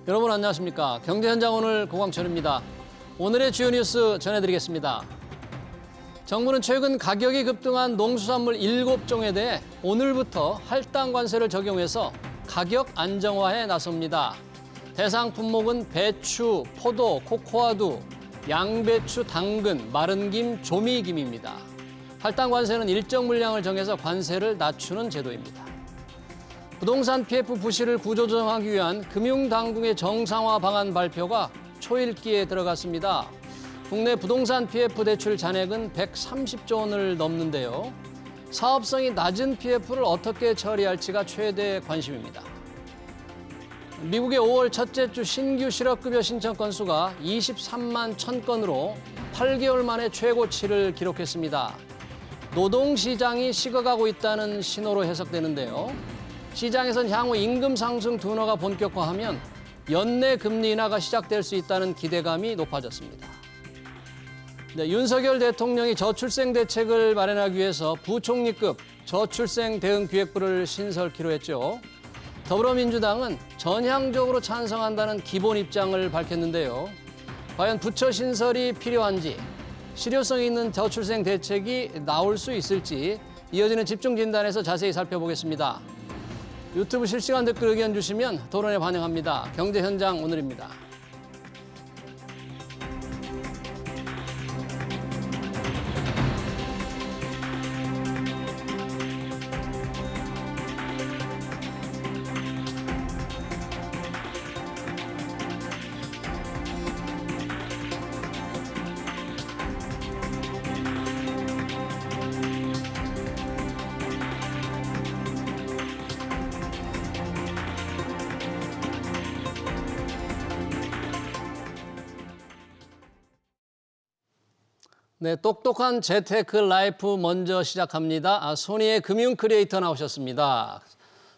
여러분 안녕하십니까? 경제현장 오늘 고광철입니다. 오늘의 주요 뉴스 전해드리겠습니다. 정부는 최근 가격이 급등한 농수산물 7종에 대해 오늘부터 할당 관세를 적용해서 가격 안정화에 나섭니다. 대상 품목은 배추, 포도, 코코아두, 양배추, 당근, 마른 김, 조미김입니다. 할당 관세는 일정 물량을 정해서 관세를 낮추는 제도입니다. 부동산 PF 부실을 구조조정하기 위한 금융당국의 정상화 방안 발표가 초읽기에 들어갔습니다. 국내 부동산 PF 대출 잔액은 130조 원을 넘는데요. 사업성이 낮은 PF를 어떻게 처리할지가 최대 관심입니다. 미국의 5월 첫째 주 신규 실업급여 신청 건수가 23만 1000건으로 8개월 만에 최고치를 기록했습니다. 노동시장이 식어가고 있다는 신호로 해석되는데요. 시장에선 향후 임금 상승 둔화가 본격화하면 연내 금리 인하가 시작될 수 있다는 기대감이 높아졌습니다. 네, 윤석열 대통령이 저출생 대책을 마련하기 위해서 부총리급 저출생 대응 기획부를 신설키로 했죠. 더불어민주당은 전향적으로 찬성한다는 기본 입장을 밝혔는데요. 과연 부처 신설이 필요한지, 실효성 있는 저출생 대책이 나올 수 있을지 이어지는 집중 진단에서 자세히 살펴보겠습니다. 유튜브 실시간 댓글 의견 주시면 토론에 반영합니다. 경제현장 오늘입니다. 네, 똑똑한 재테크 라이프 먼저 시작합니다. 손희의 금융 크리에이터 나오셨습니다.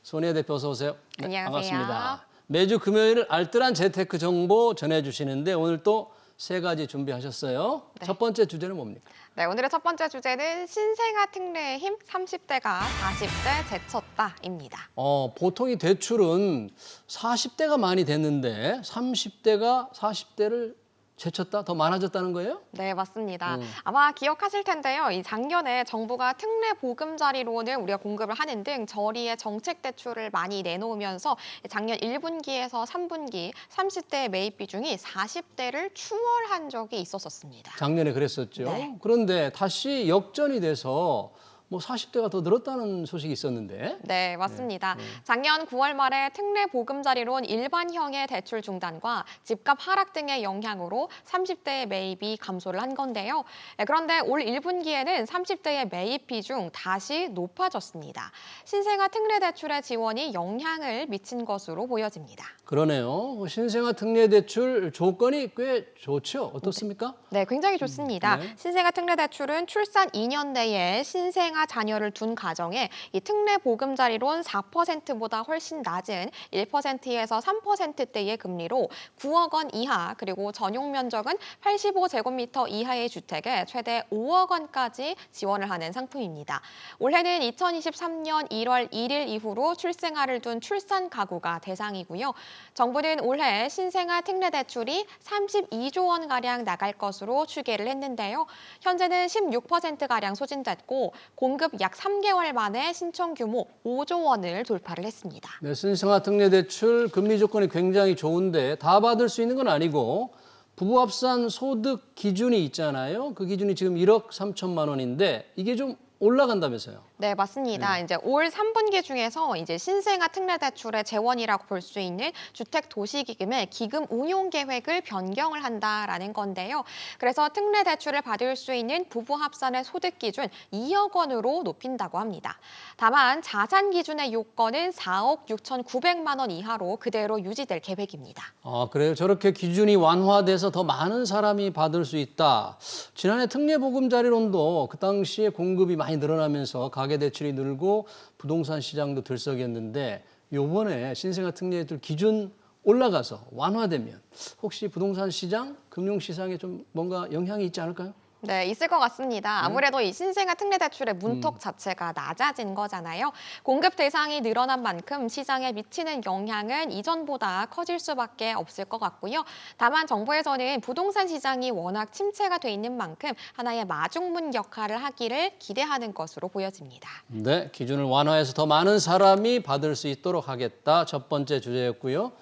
손희의 대표 어서 오세요. 네, 안녕하세요. 반갑습니다. 매주 금요일 알뜰한 재테크 정보 전해주시는데 오늘 또 세 가지 준비하셨어요. 네. 첫 번째 주제는 뭡니까? 네, 오늘의 첫 번째 주제는 신생아 특례의 힘 30대가 40대 제쳤다입니다. 보통 이 대출은 40대가 많이 됐는데 30대가 40대를 제쳤다? 더 많아졌다는 거예요? 네, 맞습니다. 아마 기억하실 텐데요. 이 작년에 정부가 특례 보금자리로는 우리가 공급을 하는 등 저리의 정책 대출을 많이 내놓으면서 작년 1분기에서 3분기 30대 매입 비중이 40대를 추월한 적이 있었습니다. 작년에 그랬었죠. 네. 그런데 다시 역전이 돼서 40대가 더 늘었다는 소식이 있었는데. 네, 맞습니다. 작년 9월 말에 특례 보금자리론 일반형의 대출 중단과 집값 하락 등의 영향으로 30대의 매입이 감소를 한 건데요. 그런데 올 1분기에는 30대의 매입 비중 다시 높아졌습니다. 신생아 특례 대출의 지원이 영향을 미친 것으로 보여집니다. 그러네요. 신생아 특례 대출 조건이 꽤 좋죠. 어떻습니까? 네, 굉장히 좋습니다. 네. 신생아 특례 대출은 출산 2년 내에 신생아 자녀를 둔 가정에 이 특례 보금자리론 4%보다 훨씬 낮은 1%에서 3%대의 금리로 9억 원 이하 그리고 전용 면적은 85제곱미터 이하의 주택에 최대 5억 원까지 지원을 하는 상품입니다. 올해는 2023년 1월 1일 이후로 출생아를 둔 출산 가구가 대상이고요. 정부는 올해 신생아 특례 대출이 32조 원가량 나갈 것으로 추계를 했는데요. 현재는 16%가량 소진됐고 공급 약 3개월 만에 신청 규모 5조 원을 돌파를 했습니다. 네, 신생아 특례 대출 금리 조건이 굉장히 좋은데 다 받을 수 있는 건 아니고 부부 합산 소득 기준이 있잖아요. 그 기준이 지금 1억 3천만 원인데 이게 좀 올라간다면서요. 네, 맞습니다. 이제 올 3분기 중에서 이제 신생아 특례 대출의 재원이라고 볼 수 있는 주택 도시기금의 기금 운용 계획을 변경을 한다라는 건데요. 그래서 특례 대출을 받을 수 있는 부부 합산의 소득 기준 2억 원으로 높인다고 합니다. 다만 자산 기준의 요건은 4억 6,900만 원 이하로 그대로 유지될 계획입니다. 아, 그래요? 저렇게 기준이 완화돼서 더 많은 사람이 받을 수 있다. 지난해 특례 보금자리론도 그 당시에 공급이 많이 늘어나면서 가계대출이 늘고 부동산 시장도 들썩였는데 이번에 신생아 특례 대출 기준 올라가서 완화되면 혹시 부동산 시장, 금융시장에 좀 뭔가 영향이 있지 않을까요? 네, 있을 것 같습니다. 아무래도 이 신생아 특례 대출의 문턱 자체가 낮아진 거잖아요. 공급 대상이 늘어난 만큼 시장에 미치는 영향은 이전보다 커질 수밖에 없을 것 같고요. 다만 정부에서는 부동산 시장이 워낙 침체가 돼 있는 만큼 하나의 마중문 역할을 하기를 기대하는 것으로 보여집니다. 네, 기준을 완화해서 더 많은 사람이 받을 수 있도록 하겠다. 첫 번째 주제였고요.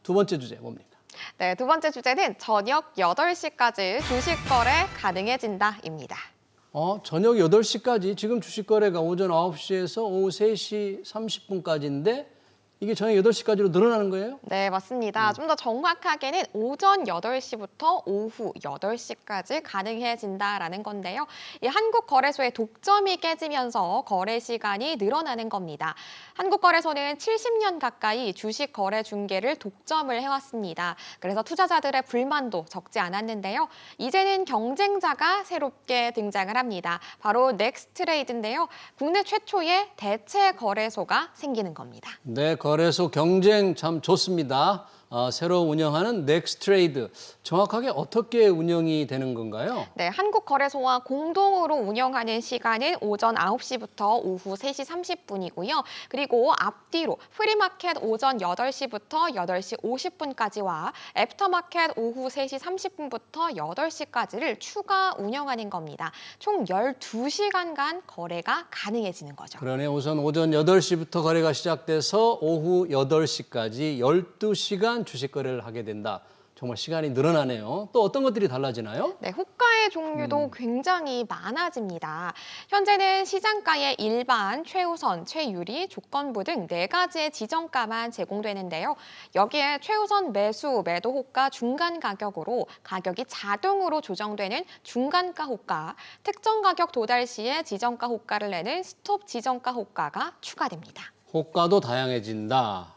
두 번째 주제 뭡니까? 네, 두 번째 주제는 저녁 8시까지 주식 거래 가능해진다입니다. 저녁 8시까지 지금 주식 거래가 오전 9시에서 오후 3시 30분까지인데 이게 저녁 8시까지로 늘어나는 거예요? 네, 맞습니다. 좀 더 정확하게는 오전 8시부터 오후 8시까지 가능해진다라는 건데요. 이 한국거래소의 독점이 깨지면서 거래 시간이 늘어나는 겁니다. 한국거래소는 70년 가까이 주식 거래 중개를 독점을 해왔습니다. 그래서 투자자들의 불만도 적지 않았는데요. 이제는 경쟁자가 새롭게 등장을 합니다. 바로 넥스트레이드인데요. 국내 최초의 대체 거래소가 생기는 겁니다. 네, 거래소 경쟁 참 좋습니다. 새로 운영하는 넥스트레이드, 정확하게 어떻게 운영이 되는 건가요? 네, 한국거래소와 공동으로 운영하는 시간은 오전 9시부터 오후 3시 30분이고요. 그리고 앞뒤로 프리마켓 오전 8시부터 8시 50분까지와 애프터마켓 오후 3시 30분부터 8시까지를 추가 운영하는 겁니다. 총 12시간간 거래가 가능해지는 거죠. 그러네, 우선 오전 8시부터 거래가 시작돼서 오후 8시까지 12시간 주식 거래를 하게 된다. 정말 시간이 늘어나네요. 또 어떤 것들이 달라지나요? 네, 호가의 종류도 굉장히 많아집니다. 현재는 시장가의 일반, 최우선, 최유리, 조건부 등 4가지의 지정가만 제공되는데요. 여기에 최우선 매수, 매도 호가 중간 가격으로 가격이 자동으로 조정되는 중간가 호가, 특정 가격 도달 시에 지정가 호가를 내는 스톱 지정가 호가가 추가됩니다. 호가도 다양해진다.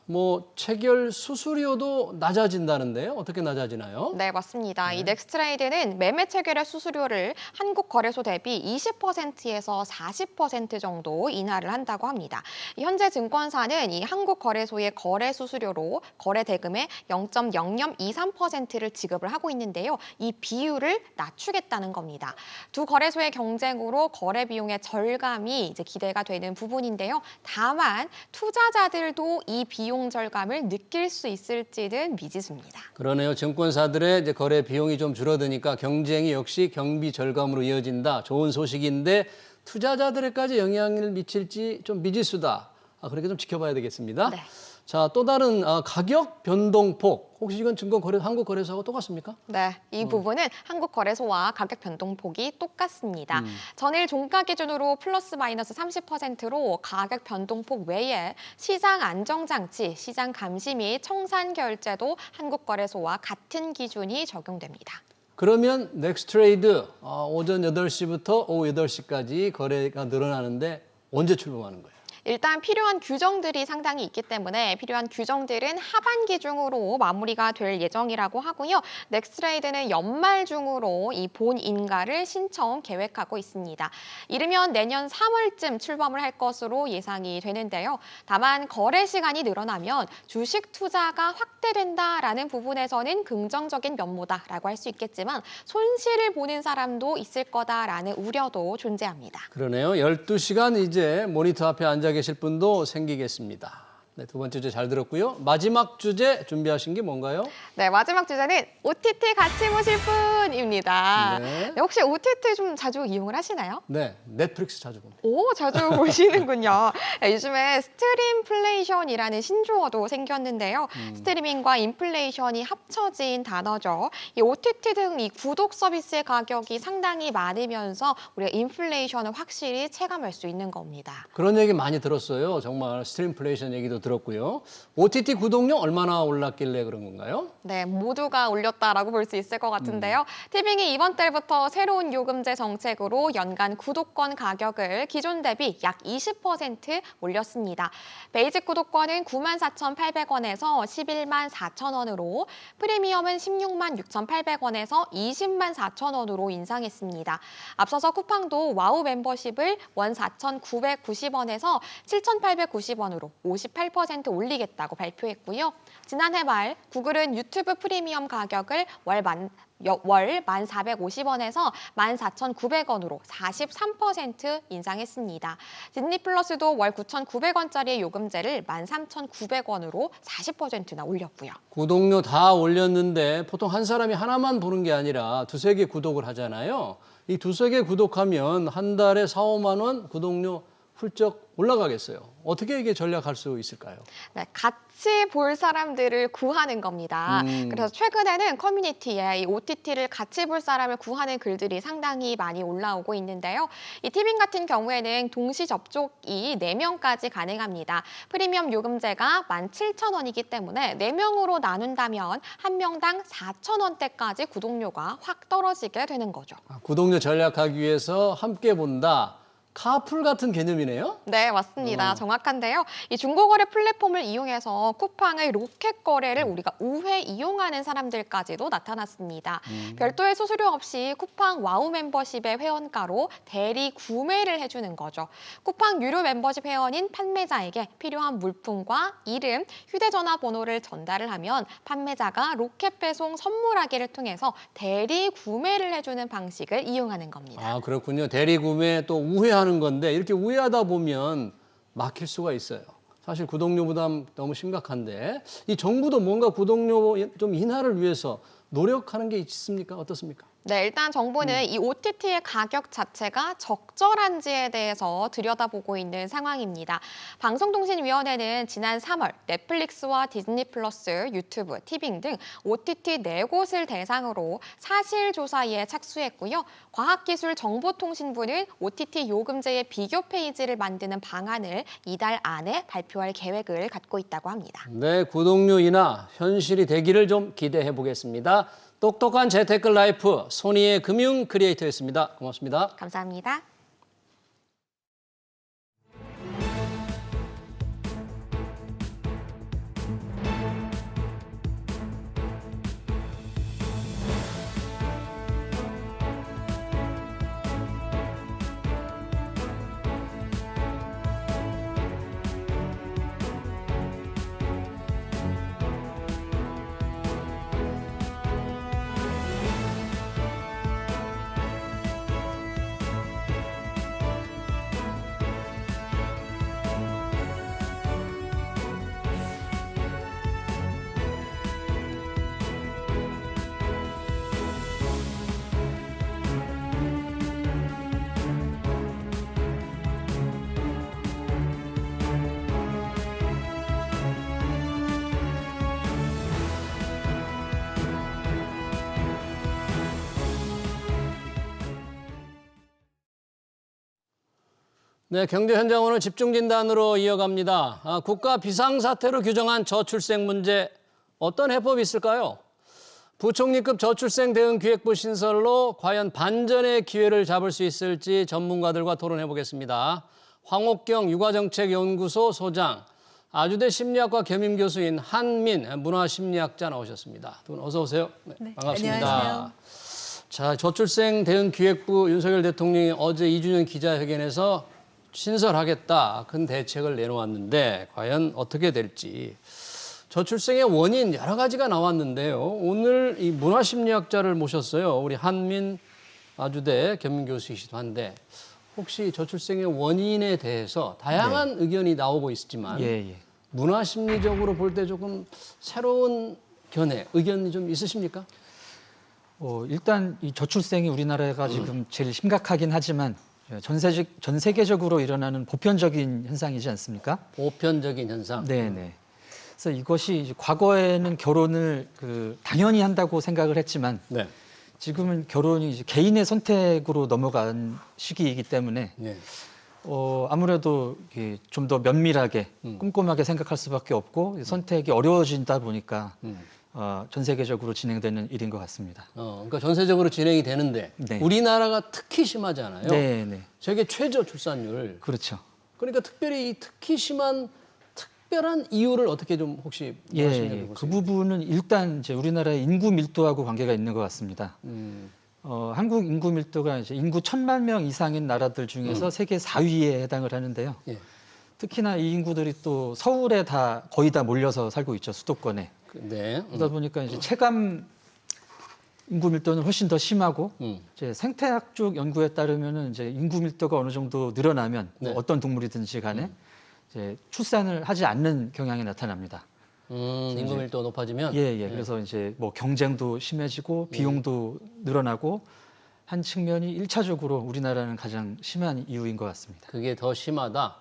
체결 수수료도 낮아진다는데요. 어떻게 낮아지나요? 네, 맞습니다. 이 넥스트레이드는 매매 체결의 수수료를 한국 거래소 대비 20%에서 40% 정도 인하를 한다고 합니다. 현재 증권사는 이 한국 거래소의 거래 수수료로 거래 대금의 0.0023%를 지급을 하고 있는데요. 이 비율을 낮추겠다는 겁니다. 두 거래소의 경쟁으로 거래 비용의 절감이 이제 기대가 되는 부분인데요. 다만 투자자들도 이 비용 절감을 느낄 수 있을지는 미지수입니다. 그러네요. 증권사들의 이제 거래 비용이 좀 줄어드니까 경쟁이 역시 경비 절감으로 이어진다. 좋은 소식인데 투자자들에까지 영향을 미칠지 좀 미지수다. 그렇게 좀 지켜봐야 되겠습니다. 네. 자, 또 다른 가격 변동폭. 혹시 이건 한국거래소하고 똑같습니까? 네, 이 부분은 한국거래소와 가격 변동폭이 똑같습니다. 전일 종가 기준으로 플러스 마이너스 30%로 가격 변동폭 외에 시장 안정장치, 시장 감시 및 청산 결제도 한국거래소와 같은 기준이 적용됩니다. 그러면 넥스트레이드 오전 8시부터 오후 8시까지 거래가 늘어나는데 언제 출범하는 거예요? 일단 필요한 규정들이 상당히 있기 때문에 필요한 규정들은 하반기 중으로 마무리가 될 예정이라고 하고요. 넥스트레이드는 연말 중으로 이 본인가를 신청 계획하고 있습니다. 이르면 내년 3월쯤 출범을 할 것으로 예상이 되는데요. 다만 거래 시간이 늘어나면 주식 투자가 확대된다라는 부분에서는 긍정적인 면모다라고 할 수 있겠지만 손실을 보는 사람도 있을 거다라는 우려도 존재합니다. 그러네요. 12시간 이제 모니터 앞에 앉아 계실 분도 생기겠습니다. 네, 두 번째 주제 잘 들었고요. 마지막 주제 준비하신 게 뭔가요? 네, 마지막 주제는 OTT 같이 보실 분입니다. 네. 네, 혹시 OTT 좀 자주 이용을 하시나요? 네, 넷플릭스 자주 봅니다. 오, 자주 보시는군요. 네, 요즘에 스트림플레이션이라는 신조어도 생겼는데요. 스트리밍과 인플레이션이 합쳐진 단어죠. 이 OTT 등 이 구독 서비스의 가격이 상당히 많으면서 우리가 인플레이션을 확실히 체감할 수 있는 겁니다. 그런 얘기 많이 들었어요. 정말 스트림플레이션 얘기도 들었고요. OTT 구독료 얼마나 올랐길래 그런 건가요? 네, 모두가 올렸다라고 볼 수 있을 것 같은데요. 티빙이 이번 달부터 새로운 요금제 정책으로 연간 구독권 가격을 기존 대비 약 20% 올렸습니다. 베이직 구독권은 94,800원에서 114,000원으로, 프리미엄은 166,800원에서 204,000원으로 인상했습니다. 앞서서 쿠팡도 와우 멤버십을 원 4,990원에서 7,890원으로 58% 올리겠다고 발표했고요. 지난해 말 구글은 유튜브 프리미엄 가격을 월 월 1,450원에서 14,900원으로 43% 인상했습니다. 디즈니 플러스도 월 9,900원짜리 요금제를 13,900원으로 40%나 올렸고요. 구독료 다 올렸는데 보통 한 사람이 하나만 보는 게 아니라 두세 개 구독을 하잖아요. 이 두세 개 구독하면 한 달에 4, 5만 원 구독료 훌쩍 올라가겠어요. 어떻게 이게 전략할 수 있을까요? 네, 같이 볼 사람들을 구하는 겁니다. 그래서 최근에는 커뮤니티에 이 OTT를 같이 볼 사람을 구하는 글들이 상당히 많이 올라오고 있는데요. 이 티빙 같은 경우에는 동시 접촉이 4명까지 가능합니다. 프리미엄 요금제가 17,000원이기 때문에 4명으로 나눈다면 한 명당 4,000원대까지 구독료가 확 떨어지게 되는 거죠. 구독료 전략하기 위해서 함께 본다. 카풀 같은 개념이네요. 네, 맞습니다. 정확한데요. 이 중고거래 플랫폼을 이용해서 쿠팡의 로켓 거래를 우리가 우회 이용하는 사람들까지도 나타났습니다. 별도의 수수료 없이 쿠팡 와우 멤버십의 회원가로 대리 구매를 해주는 거죠. 쿠팡 유료 멤버십 회원인 판매자에게 필요한 물품과 이름, 휴대전화 번호를 전달을 하면 판매자가 로켓 배송 선물하기를 통해서 대리 구매를 해주는 방식을 이용하는 겁니다. 아, 그렇군요. 대리 구매 또 우회하는 건데 이렇게 우회하다 보면 막힐 수가 있어요. 사실 구독료 부담 너무 심각한데 이 정부도 뭔가 구독료 좀 인하를 위해서 노력하는 게 있습니까? 어떻습니까? 네, 일단 정부는 이 OTT의 가격 자체가 적절한지에 대해서 들여다보고 있는 상황입니다. 방송통신위원회는 지난 3월 넷플릭스와 디즈니 플러스, 유튜브, 티빙 등 OTT 4곳을 대상으로 사실조사에 착수했고요. 과학기술정보통신부는 OTT 요금제의 비교 페이지를 만드는 방안을 이달 안에 발표할 계획을 갖고 있다고 합니다. 네, 구독료 인하 현실이 되기를 좀 기대해 보겠습니다. 똑똑한 재테크 라이프 소니의 금융 크리에이터였습니다. 고맙습니다. 감사합니다. 네, 경제 현장 오늘 집중 진단으로 이어갑니다. 국가 비상사태로 규정한 저출생 문제 어떤 해법이 있을까요? 부총리급 저출생 대응 기획부 신설로 과연 반전의 기회를 잡을 수 있을지 전문가들과 토론해 보겠습니다. 황옥경 육아정책연구소 소장, 아주대 심리학과 겸임 교수인 한민 문화심리학자 나오셨습니다. 두 분 어서 오세요. 네, 반갑습니다. 안녕하세요. 자, 저출생 대응 기획부 윤석열 대통령이 어제 2주년 기자회견에서 신설하겠다 큰 대책을 내놓았는데 과연 어떻게 될지. 저출생의 원인 여러 가지가 나왔는데요. 오늘 이 문화심리학자를 모셨어요. 우리 한민 아주대 겸임 교수이기도 한데 혹시 저출생의 원인에 대해서 다양한 의견이 나오고 있지만 문화심리적으로 볼 때 조금 새로운 견해, 의견이 좀 있으십니까? 일단 이 저출생이 우리나라가 지금 제일 심각하긴 하지만 전 세계적으로 일어나는 보편적인 현상이지 않습니까? 보편적인 현상. 네네. 그래서 이것이 이제 과거에는 결혼을 당연히 한다고 생각을 했지만 네. 지금은 결혼이 이제 개인의 선택으로 넘어간 시기이기 때문에 네. 아무래도 좀 더 면밀하게 꼼꼼하게 생각할 수밖에 없고 선택이 어려워진다 보니까 전 세계적으로 진행되는 일인 것 같습니다. 그러니까 전세적으로 진행이 되는데 네. 우리나라가 특히 심하잖아요. 네. 세계 최저 출산율. 그렇죠. 그러니까 특별히 이 특히 심한 특별한 이유를 어떻게 좀 혹시 말씀해 그 부분은 일단 이제 우리나라의 인구 밀도하고 관계가 있는 것 같습니다. 한국 인구 밀도가 이제 인구 1,000만 명 이상인 나라들 중에서 세계 4위에 해당을 하는데요. 예. 특히나 이 인구들이 또 서울에 거의 다 몰려서 살고 있죠, 수도권에. 네. 그러다 보니까 이제 체감 인구 밀도는 훨씬 더 심하고 이제 생태학 쪽 연구에 따르면은 이제 인구 밀도가 어느 정도 늘어나면 네. 어떤 동물이든지 간에 이제 출산을 하지 않는 경향이 나타납니다. 인구 밀도가 높아지면 예. 그래서 이제 뭐 경쟁도 심해지고 비용도 늘어나고 한 측면이 일차적으로 우리나라는 가장 심한 이유인 것 같습니다. 그게 더 심하다.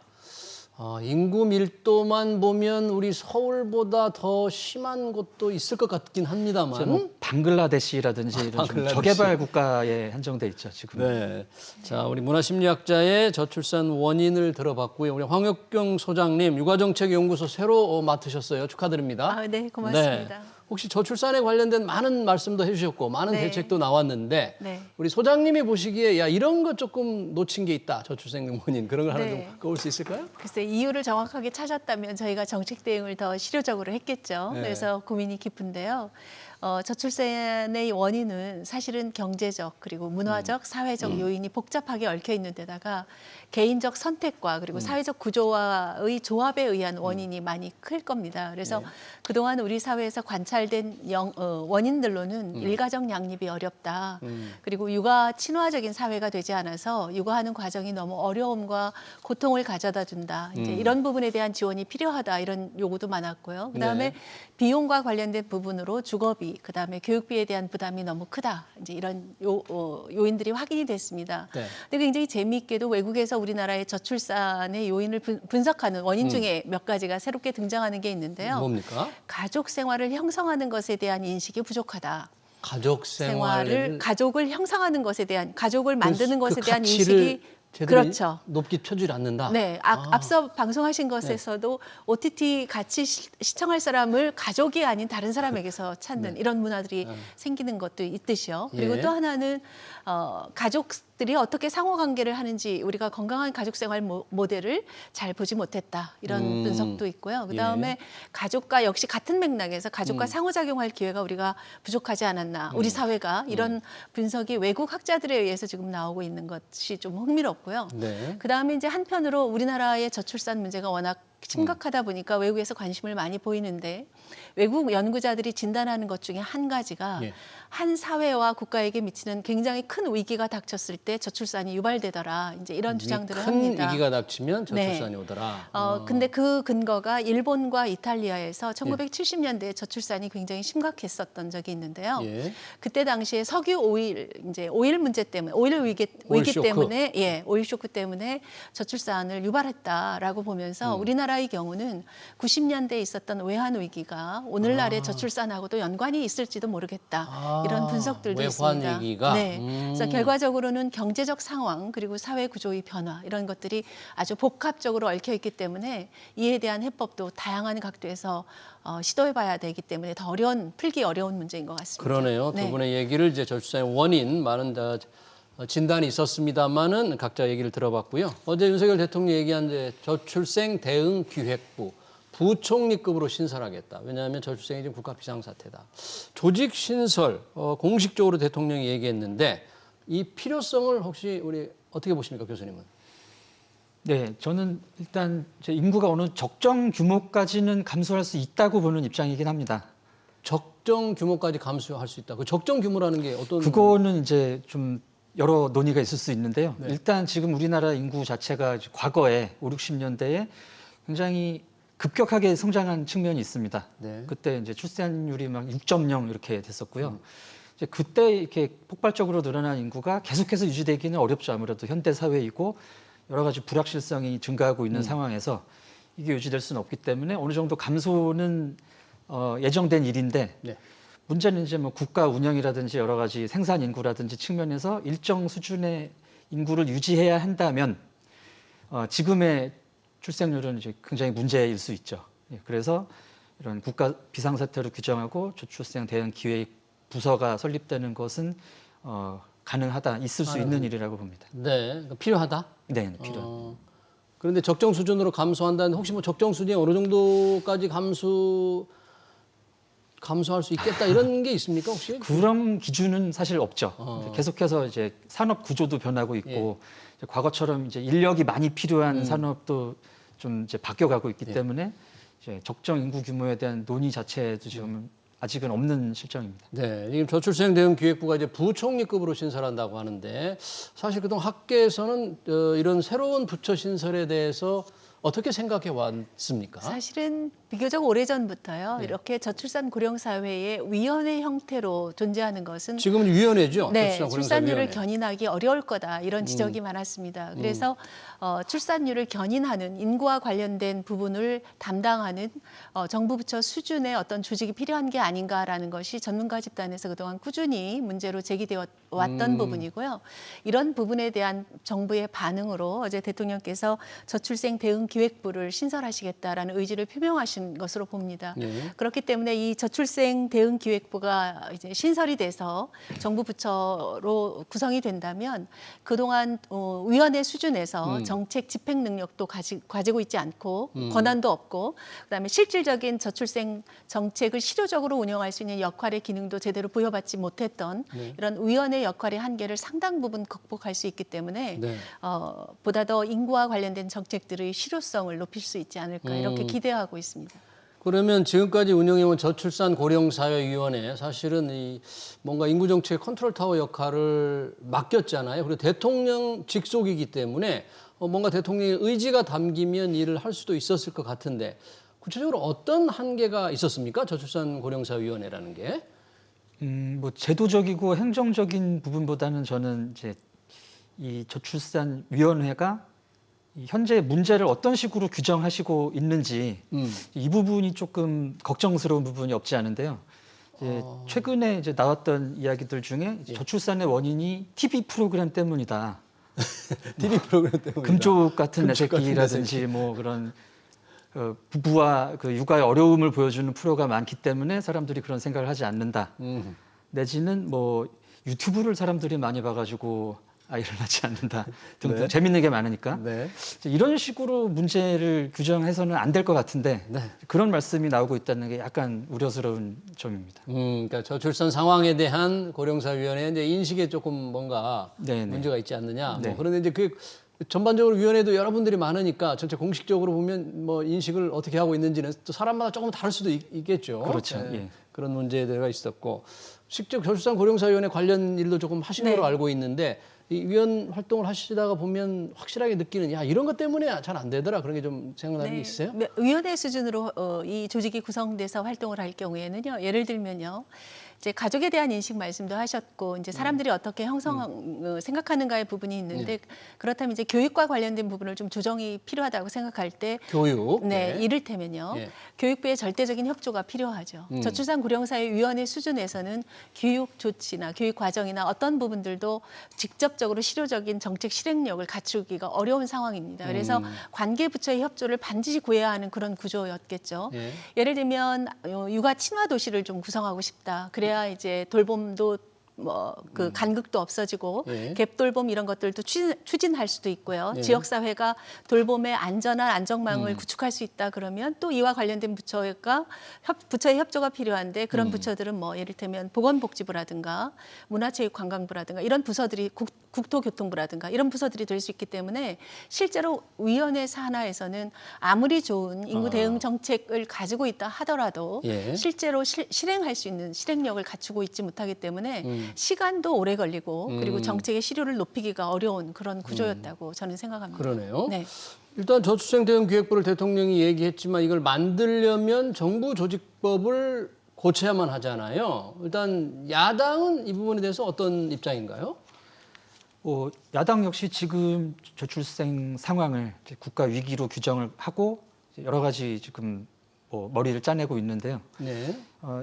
인구 밀도만 보면 우리 서울보다 더 심한 곳도 있을 것 같긴 합니다만. 뭐 방글라데시라든지 이런 좀 방글라데시. 저개발 국가에 한정돼 있죠 지금. 네. 자, 우리 문화심리학자의 저출산 원인을 들어봤고요. 우리 황혁경 소장님, 육아정책연구소 새로 맡으셨어요. 축하드립니다. 네, 고맙습니다. 네. 혹시 저출산에 관련된 많은 말씀도 해주셨고 많은 네. 대책도 나왔는데 네. 우리 소장님이 보시기에 야 이런 거 조금 놓친 게 있다. 저출생 원인 그런 걸 하나 네. 좀 꼽을 수 있을까요? 글쎄 이유를 정확하게 찾았다면 저희가 정책 대응을 더 실효적으로 했겠죠. 네. 그래서 고민이 깊은데요. 저출산의 원인은 사실은 경제적 그리고 문화적, 사회적 요인이 복잡하게 얽혀 있는 데다가 개인적 선택과 그리고 사회적 구조와의 조합에 의한 원인이 많이 클 겁니다. 그래서 그동안 우리 사회에서 관찰된 원인들로는 일가정 양립이 어렵다. 그리고 육아 친화적인 사회가 되지 않아서 육아하는 과정이 너무 어려움과 고통을 가져다 준다. 이제 이런 부분에 대한 지원이 필요하다. 이런 요구도 많았고요. 그다음에 네. 비용과 관련된 부분으로 주거비, 그다음에 교육비에 대한 부담이 너무 크다. 이제 이런 요인들이 확인이 됐습니다. 네. 근데 굉장히 재미있게도 외국에서 우리나라의 저출산의 요인을 분석하는 원인 중에 몇 가지가 새롭게 등장하는 게 있는데요. 뭡니까? 가족 생활을 형성하는 것에 대한 인식이 부족하다. 가족 생활을 가족을 형성하는 것에 대한 가족을 만드는 것에 대한 가치를 인식이 제대로 그렇죠. 높게 펴주지 않는다. 네, 앞서 방송하신 것에서도 OTT 같이 시청할 사람을 가족이 아닌 다른 사람에게서 찾는 이런 문화들이 생기는 것도 있듯이요. 그리고 예. 또 하나는 가족들이 어떻게 상호관계를 하는지 우리가 건강한 가족생활 모델을 잘 보지 못했다. 이런 분석도 있고요. 그다음에 가족과 역시 같은 맥락에서 가족과 상호작용할 기회가 우리가 부족하지 않았나. 우리 사회가 이런 분석이 외국 학자들에 의해서 지금 나오고 있는 것이 좀 흥미롭고요. 네. 그다음에 이제 한편으로 우리나라의 저출산 문제가 워낙 심각하다 보니까 외국에서 관심을 많이 보이는데 외국 연구자들이 진단하는 것 중에 한 가지가 예. 한 사회와 국가에게 미치는 굉장히 큰 위기가 닥쳤을 때 저출산이 유발되더라. 이제 이런 주장들을 큰 합니다. 위기가 닥치면 저출산이 네. 오더라. 근데 그 근거가 일본과 이탈리아에서 1970년대에 저출산이 굉장히 심각했었던 적이 있는데요. 예. 그때 당시에 석유 오일 이제 오일 문제 때문에 오일 위기 쇼크. 때문에 오일 쇼크 때문에 저출산을 유발했다라고 보면서 우리나라의 경우는 90년대에 있었던 외환 위기가 오늘날의 저출산하고도 연관이 있을지도 모르겠다. 이런 분석들도 외환 있습니다. 위기가? 네. 그래서 결과적으로는 경제적 상황 그리고 사회 구조의 변화 이런 것들이 아주 복합적으로 얽혀 있기 때문에 이에 대한 해법도 다양한 각도에서 시도해봐야 되기 때문에 더 풀기 어려운 문제인 것 같습니다. 그러네요. 두 분의 얘기를 이제 저출산의 원인 많은 진단이 있었습니다만은 각자 얘기를 들어봤고요. 어제 윤석열 대통령이 얘기한 이제 저출생 대응 기획부 부총리급으로 신설하겠다. 왜냐하면 저출생이 지금 국가 비상사태다. 조직 신설 공식적으로 대통령이 얘기했는데 이 필요성을 혹시 우리 어떻게 보십니까, 교수님은? 네, 저는 일단 인구가 어느 적정 규모까지는 감소할 수 있다고 보는 입장이긴 합니다. 적정 규모까지 감소할 수 있다. 그 적정 규모라는 게 어떤? 그거는 이제 좀 여러 논의가 있을 수 있는데요. 네. 일단 지금 우리나라 인구 자체가 과거에 5, 60년대에 굉장히 급격하게 성장한 측면이 있습니다. 네. 그때 이제 출산율이 막 6.0 이렇게 됐었고요. 이제 그때 이렇게 폭발적으로 늘어난 인구가 계속해서 유지되기는 어렵죠. 아무래도 현대 사회이고 여러 가지 불확실성이 증가하고 있는 상황에서 이게 유지될 수는 없기 때문에 어느 정도 감소는 예정된 일인데 네. 문제는 이제 뭐 국가 운영이라든지 여러 가지 생산 인구라든지 측면에서 일정 수준의 인구를 유지해야 한다면 지금의 출생률은 이제 굉장히 문제일 수 있죠. 예, 그래서 이런 국가 비상사태로 규정하고 저출생 대응 기획 부서가 설립되는 것은 가능하다, 있을 수 있는 일이라고 봅니다. 네, 필요하다. 네, 필요합니다. 그런데 적정 수준으로 감소한다는 혹시 뭐 적정 수준이 어느 정도까지 감소할 수 있겠다 이런 게 있습니까 혹시? 그런 기준은 사실 없죠. 계속해서 이제 산업 구조도 변하고 있고 이제 과거처럼 이제 인력이 많이 필요한 산업도 좀 이제 바뀌어가고 있기 때문에 이제 적정 인구 규모에 대한 논의 자체도 지금 아직은 없는 실정입니다. 네, 지금 저출생 대응 기획부가 이제 부총리급으로 신설한다고 하는데 사실 그동안 학계에서는 이런 새로운 부처 신설에 대해서 어떻게 생각해 왔습니까? 사실은 비교적 오래전부터요. 네. 이렇게 저출산 고령사회의 위원회 형태로 존재하는 것은 지금은 위원회죠. 네, 저출산 출산율을 고령사위원회. 견인하기 어려울 거다 이런 지적이 많았습니다. 그래서 출산율을 견인하는 인구와 관련된 부분을 담당하는 정부 부처 수준의 어떤 조직이 필요한 게 아닌가라는 것이 전문가 집단에서 그동안 꾸준히 문제로 제기되어 왔던 부분이고요. 이런 부분에 대한 정부의 반응으로 어제 대통령께서 저출생 대응 기획부를 신설하시겠다라는 의지를 표명하신 것으로 봅니다. 네. 그렇기 때문에 이 저출생 대응 기획부가 이제 신설이 돼서 정부 부처로 구성이 된다면 그동안 위원회 수준에서 정책 집행 능력도 가지고 있지 않고 권한도 없고 그다음에 실질적인 저출생 정책을 실효적으로 운영할 수 있는 역할의 기능도 제대로 부여받지 못했던 이런 위원회 역할의 한계를 상당 부분 극복할 수 있기 때문에 네. 보다 더 인구와 관련된 정책들의 실효성을 높일 수 있지 않을까 이렇게 기대하고 있습니다. 그러면 지금까지 운영해온 저출산 고령사회위원회 사실은 이 뭔가 인구정책 컨트롤 타워 역할을 맡겼잖아요. 그리고 대통령 직속이기 때문에 뭔가 대통령의 의지가 담기면 일을 할 수도 있었을 것 같은데 구체적으로 어떤 한계가 있었습니까? 저출산 고령사회위원회라는 게. 뭐 제도적이고 행정적인 부분보다는 저는 이제 이 저출산 위원회가 현재 문제를 어떤 식으로 규정하시고 있는지 이 부분이 조금 걱정스러운 부분이 없지 않은데요. 이제 최근에 이제 나왔던 이야기들 중에 이제 저출산의 원인이 TV 프로그램 때문이다. TV 프로그램 때문에. 금쪽 같은 내 금쪽 같은 새끼라든지 뭐 그런 부부와 그 육아의 어려움을 보여주는 프로가 많기 때문에 사람들이 그런 생각을 하지 않는다. 내지는 뭐 유튜브를 사람들이 많이 봐가지고 아이를 낳지 않는다 등등 네. 재밌는 게 많으니까 네. 이런 식으로 문제를 규정해서는 안 될 것 같은데 네. 그런 말씀이 나오고 있다는 게 약간 우려스러운 점입니다. 그러니까 저출산 상황에 대한 고령사위원회 이제 인식에 조금 뭔가 네네. 문제가 있지 않느냐. 네. 뭐 그런데 이제 그 전반적으로 위원회도 여러분들이 많으니까 전체 공식적으로 보면 뭐 인식을 어떻게 하고 있는지는 또 사람마다 조금 다를 수도 있겠죠. 그렇죠. 네. 예. 그런 문제가 있었고 직접 저출산 고령사위원회 관련 일도 조금 하신 네. 걸로 알고 있는데 이 위원 활동을 하시다가 보면 확실하게 느끼는 야 이런 것 때문에 잘 안 되더라 그런 게 좀 생각나는 게 있어요? 위원회 수준으로 이 조직이 구성돼서 활동을 할 경우에는요. 예를 들면요. 이제 가족에 대한 인식 말씀도 하셨고 이제 사람들이 어떻게 생각하는가의 부분이 있는데 그렇다면 이제 교육과 관련된 부분을 좀 조정이 필요하다고 생각할 때 교육. 네, 이를테면요. 네. 교육부의 절대적인 협조가 필요하죠. 저출산 고령사회위원회 수준에서는 교육 조치나 교육 과정이나 어떤 부분들도 직접적으로 실효적인 정책 실행력을 갖추기가 어려운 상황입니다. 그래서 관계 부처의 협조를 반드시 구해야 하는 그런 구조였겠죠. 네. 예를 들면 육아 친화 도시를 좀 구성하고 싶다. 그래야 이제 돌봄도 뭐 그 간극도 없어지고 예. 갭돌봄 이런 것들도 추진할 수도 있고요. 예. 지역 사회가 돌봄의 안전한 안정망을 구축할 수 있다 그러면 또 이와 관련된 부처의 협조가 필요한데 그런 부처들은 뭐 예를들면 보건복지부라든가 문화체육관광부라든가 이런 부서들이 국토교통부라든가 이런 부서들이 될 수 있기 때문에 실제로 위원회 산하에서는 아무리 좋은 인구 대응 정책을 가지고 있다 하더라도 예. 실제로 실행할 수 있는 실행력을 갖추고 있지 못하기 때문에 시간도 오래 걸리고 그리고 정책의 실효를 높이기가 어려운 그런 구조였다고 저는 생각합니다. 그러네요. 네. 일단 저출생 대응 기획부를 대통령이 얘기했지만 이걸 만들려면 정부 조직법을 고쳐야만 하잖아요. 일단 야당은 이 부분에 대해서 어떤 입장인가요? 야당 역시 지금 저출생 상황을 이제 국가 위기로 규정을 하고 여러 가지 지금 뭐 머리를 짜내고 있는데요. 네.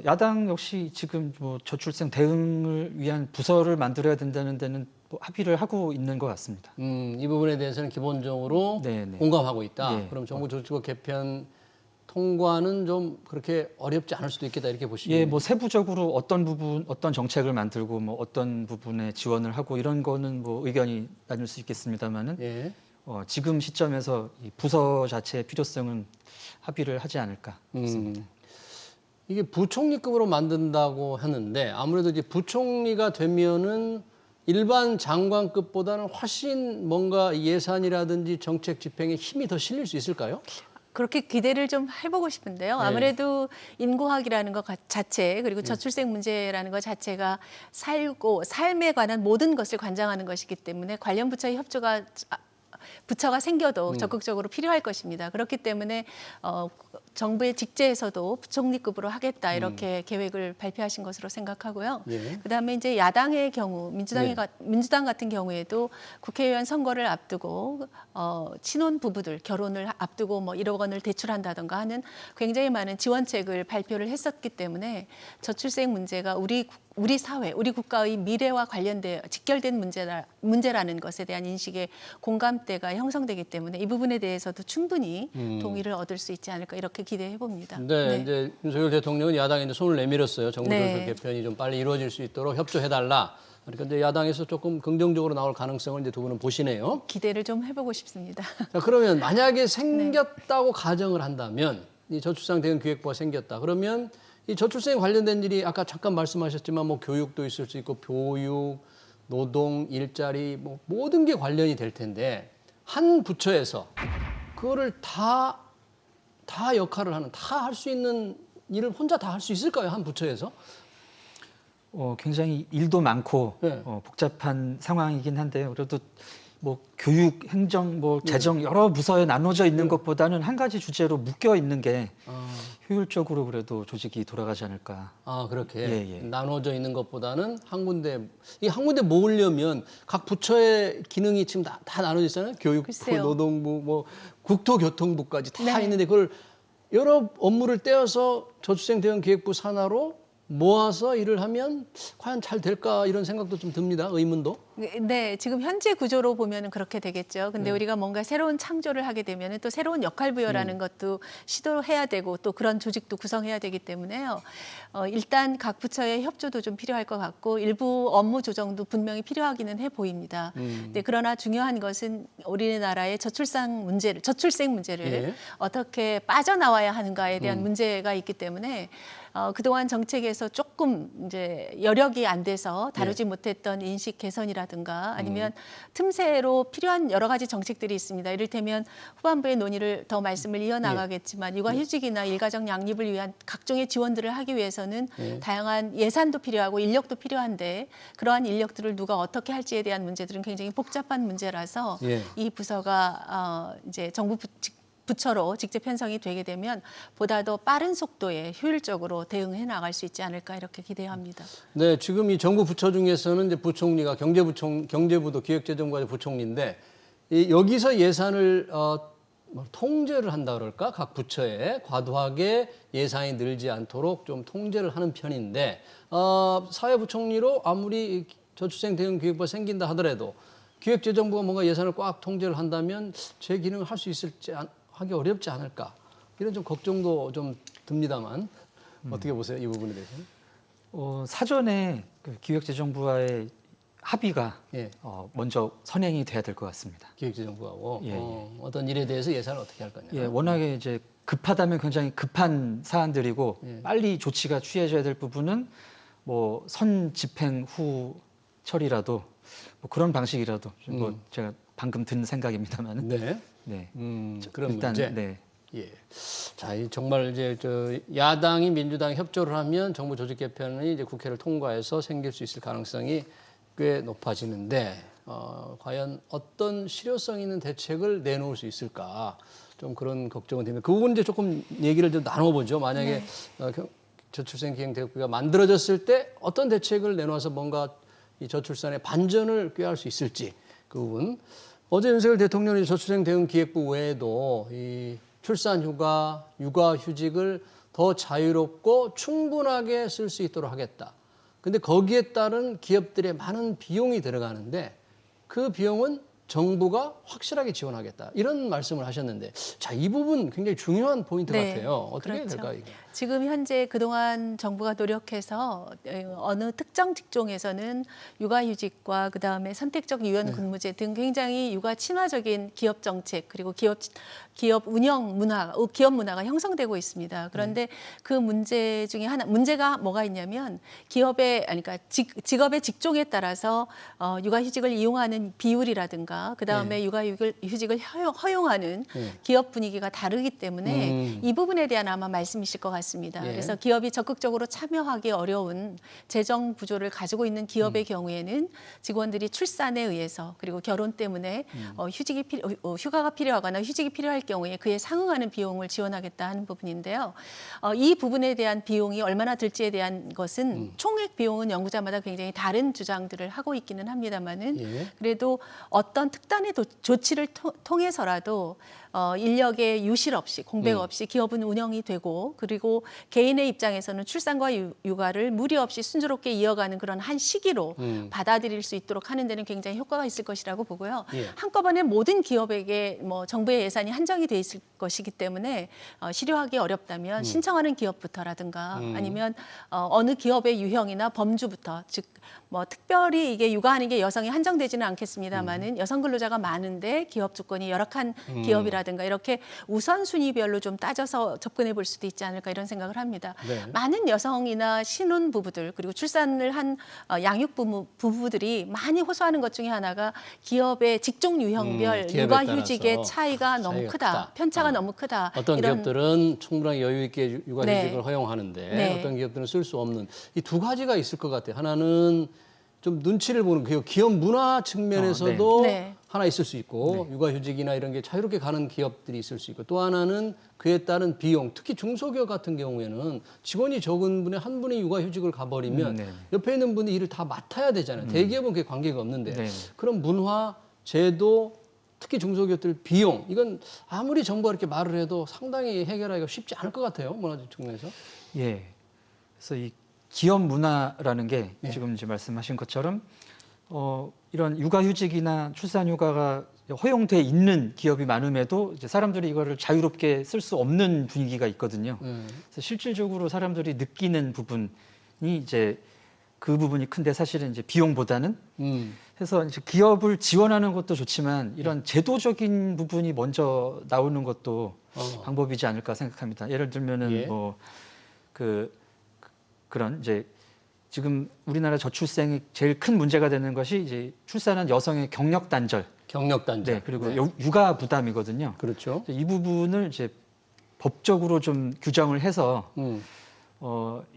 야당 역시 지금 뭐 저출생 대응을 위한 부서를 만들어야 된다는 데는 뭐 합의를 하고 있는 것 같습니다. 이 부분에 대해서는 기본적으로 네네. 공감하고 있다. 예. 그럼 정부 조직법 개편 통과는 좀 그렇게 어렵지 않을 수도 있겠다 이렇게 보시면. 예, 뭐 세부적으로 어떤 부분, 어떤 정책을 만들고 뭐 어떤 부분에 지원을 하고 이런 거는 뭐 의견이 나뉠 수 있겠습니다만은 예. 지금 시점에서 이 부서 자체의 필요성은 합의를 하지 않을까 싶습니다. 이게 부총리급으로 만든다고 하는데 아무래도 이제 부총리가 되면은 일반 장관급보다는 훨씬 뭔가 예산이라든지 정책 집행에 힘이 더 실릴 수 있을까요? 그렇게 기대를 좀 해보고 싶은데요. 네. 아무래도 인구학이라는 것 자체 그리고 저출생 문제라는 것 자체가 삶에 관한 모든 것을 관장하는 것이기 때문에 관련 부처의 부처가 생겨도 적극적으로 필요할 것입니다. 그렇기 때문에 정부의 직제에서도 부총리급으로 하겠다 이렇게 계획을 발표하신 것으로 생각하고요. 예. 그다음에 이제 야당의 경우 네. 민주당 같은 경우에도 국회의원 선거를 앞두고 신혼 부부들 결혼을 앞두고 뭐 1억 원을 대출한다던가 하는 굉장히 많은 지원책을 발표를 했었기 때문에 저출생 문제가 우리 사회, 우리 국가의 미래와 관련돼 직결된 문제라는 것에 대한 인식의 공감대가 형성되기 때문에 이 부분에 대해서도 충분히 동의를 얻을 수 있지 않을까 이렇게 기대해 봅니다. 네, 이제 윤석열 대통령은 야당에 이제 손을 내밀었어요. 정부 네. 조직 개편이 좀 빨리 이루어질 수 있도록 협조해달라. 그러니까 이제 야당에서 조금 긍정적으로 나올 가능성을 이제 두 분은 보시네요. 기대를 좀 해보고 싶습니다. 자, 그러면 만약에 생겼다고 가정을 한다면 이 저출산 대응 기획부가 생겼다. 그러면 이 저출생에 관련된 일이 아까 잠깐 말씀하셨지만 뭐 교육도 있을 수 있고 교육, 노동, 일자리 뭐 모든 게 관련이 될 텐데 한 부처에서 그거를 다 역할을 하는 다 할 수 있는 일을 혼자 다 할 수 있을까요? 한 부처에서? 굉장히 일도 많고 네. 복잡한 상황이긴 한데요. 그래도 뭐 교육, 행정, 뭐 재정 여러 부서에 나눠져 있는 것보다는 한 가지 주제로 묶여 있는 게 효율적으로 그래도 조직이 돌아가지 않을까. 아, 그렇게 예, 예. 나눠져 있는 것보다는 한 군데 모으려면 각 부처의 기능이 지금 다 나눠져 있잖아요. 교육부, 글쎄요. 노동부, 뭐 국토교통부까지 다 네. 있는데 그걸 여러 업무를 떼어서 저출생 대응 기획부 산하로 모아서 일을 하면 과연 잘 될까 이런 생각도 좀 듭니다. 의문도. 네, 지금 현재 구조로 보면은 그렇게 되겠죠. 근데 우리가 뭔가 새로운 창조를 하게 되면은 또 새로운 역할 부여라는 것도 시도해야 되고 또 그런 조직도 구성해야 되기 때문에요. 일단 각 부처의 협조도 좀 필요할 것 같고 일부 업무 조정도 분명히 필요하기는 해 보입니다. 네, 그러나 중요한 것은 우리나라의 저출생 문제를 예. 어떻게 빠져나와야 하는가에 대한 문제가 있기 때문에 그동안 정책에서 조금 이제 여력이 안 돼서 다루지 못했던 인식 개선이라든가 아니면 틈새로 필요한 여러 가지 정책들이 있습니다. 이를테면 후반부의 논의를 더 말씀을 이어나가겠지만 육아휴직이나 일가정 양립을 위한 각종의 지원들을 하기 위해서는 다양한 예산도 필요하고 인력도 필요한데 그러한 인력들을 누가 어떻게 할지에 대한 문제들은 굉장히 복잡한 문제라서 예. 이 부서가 이제 정부 부처로 직접 편성이 되게 되면 보다 더 빠른 속도에 효율적으로 대응해 나갈 수 있지 않을까 이렇게 기대합니다. 네, 지금 이 정부 부처 중에서는 이제 부총리가 경제부도 기획재정부가 부총리인데 여기서 예산을 통제를 한다 그럴까? 각 부처에 과도하게 예산이 늘지 않도록 좀 통제를 하는 편인데 사회부총리로 아무리 저출생 대응 기획부가 생긴다 하더라도 기획재정부가 뭔가 예산을 꽉 통제를 한다면 제 기능을 할 수 있을지 하기 어렵지 않을까 이런 좀 걱정도 좀 듭니다만 어떻게 보세요 이 부분에 대해서는? 사전에 그 기획재정부와의 합의가 예. 먼저 선행이 돼야 될 것 같습니다. 기획재정부하고 예, 예. 어떤 일에 대해서 예산을 어떻게 할 거냐. 예, 워낙에 이제 급하다면 굉장히 급한 사안들이고 예. 빨리 조치가 취해져야 될 부분은 뭐 선 집행 후 처리라도 뭐 그런 방식이라도 뭐 제가 방금 든 생각입니다만은. 네. 네. 그런 일단 문제. 네. 예. 자, 정말 이제 야당이 민주당이 협조를 하면 정부 조직 개편이 이제 국회를 통과해서 생길 수 있을 가능성이 꽤 높아지는데 과연 어떤 실효성 있는 대책을 내놓을 수 있을까? 좀 그런 걱정은 됩니다. 그 부분 이제 조금 얘기를 좀 나눠보죠. 만약에 저출생 기획대책부가 만들어졌을 때 어떤 대책을 내놓아서 뭔가 이 저출산의 반전을 꾀할 수 있을지 그 부분. 어제 윤석열 대통령이 저출생 대응 기획부 외에도 이 출산휴가, 육아휴직을 더 자유롭고 충분하게 쓸 수 있도록 하겠다. 근데 거기에 따른 기업들의 많은 비용이 들어가는데 그 비용은 정부가 확실하게 지원하겠다. 이런 말씀을 하셨는데 자, 이 부분 굉장히 중요한 포인트 네, 같아요. 어떻게 그렇죠. 될까요? 이게? 지금 현재 그동안 정부가 노력해서 어느 특정 직종에서는 육아휴직과 그다음에 선택적 유연근무제 등 굉장히 육아 친화적인 기업 정책 그리고 기업 운영 문화, 기업 문화가 형성되고 있습니다. 그런데 그 문제 중에 하나, 문제가 뭐가 있냐면 그러니까 직업의 직종에 따라서 육아휴직을 이용하는 비율이라든가 그다음에 육아휴직을 허용하는 기업 분위기가 다르기 때문에 이 부분에 대한 아마 말씀이실 것 같습니다. 그래서 기업이 적극적으로 참여하기 어려운 재정 구조를 가지고 있는 기업의 경우에는 직원들이 출산에 의해서 그리고 결혼 때문에 휴가가 필요하거나 휴직이 필요할 경우에 그에 상응하는 비용을 지원하겠다 하는 부분인데요. 이 부분에 대한 비용이 얼마나 들지에 대한 것은 총액 비용은 연구자마다 굉장히 다른 주장들을 하고 있기는 합니다만은 그래도 어떤 특단의 조치를 통해서라도 인력의 유실 없이 공백 없이 기업은 운영이 되고 그리고 개인의 입장에서는 출산과 육아를 무리 없이 순조롭게 이어가는 그런 한 시기로 받아들일 수 있도록 하는 데는 굉장히 효과가 있을 것이라고 보고요. 한꺼번에 모든 기업에게 정부의 예산이 한정이 돼 있을 것이기 때문에 실효하기 어렵다면 신청하는 기업부터라든가 아니면 어느 기업의 유형이나 범주부터 즉 특별히 이게 육아하는 게 여성이 한정되지는 않겠습니다만은 여성 근로자가 많은데 기업 조건이 열악한 기업이라든가 이렇게 우선순위별로 좀 따져서 접근해 볼 수도 있지 않을까 이런 생각을 합니다. 많은 여성이나 신혼 부부들 그리고 출산을 한 양육 부부들이 많이 호소하는 것 중에 하나가 기업의 직종 유형별 육아휴직의 차이가 너무 크다. 편차가 너무 크다. 어떤 기업들은 충분하게 여유 있게 육아휴직을 허용하는데 어떤 기업들은 쓸 수 없는 이 두 가지가 있을 것 같아요. 하나는 좀 눈치를 보는 그 기업 문화 측면에서도 하나 있을 수 있고 육아휴직이나 이런 게 자유롭게 가는 기업들이 있을 수 있고 또 하나는 그에 따른 비용 특히 중소기업 같은 경우에는 직원이 적은 분의 한 분이 육아휴직을 가버리면 옆에 있는 분이 일을 다 맡아야 되잖아요. 대기업은 그게 관계가 없는데 그런 문화, 제도 특히 중소기업들 비용 이건 아무리 정부가 이렇게 말을 해도 상당히 해결하기가 쉽지 않을 것 같아요. 문화적 측면에서. 예. 그래서 이 기업 문화라는 게 지금 이제 말씀하신 것처럼 이런 육아휴직이나 출산휴가가 허용돼 있는 기업이 많음에도 이제 사람들이 이거를 자유롭게 쓸 수 없는 분위기가 있거든요. 그래서 실질적으로 사람들이 느끼는 부분이 이제 그 부분이 큰데 사실은 이제 비용보다는 해서 이제 기업을 지원하는 것도 좋지만 이런 제도적인 부분이 먼저 나오는 것도 방법이지 않을까 생각합니다. 예를 들면은 그런 이제 지금 우리나라 저출생이 제일 큰 문제가 되는 것이 이제 출산한 여성의 경력 단절. 네, 그리고 육아 부담이거든요. 그렇죠. 이 부분을 이제 법적으로 좀 규정을 해서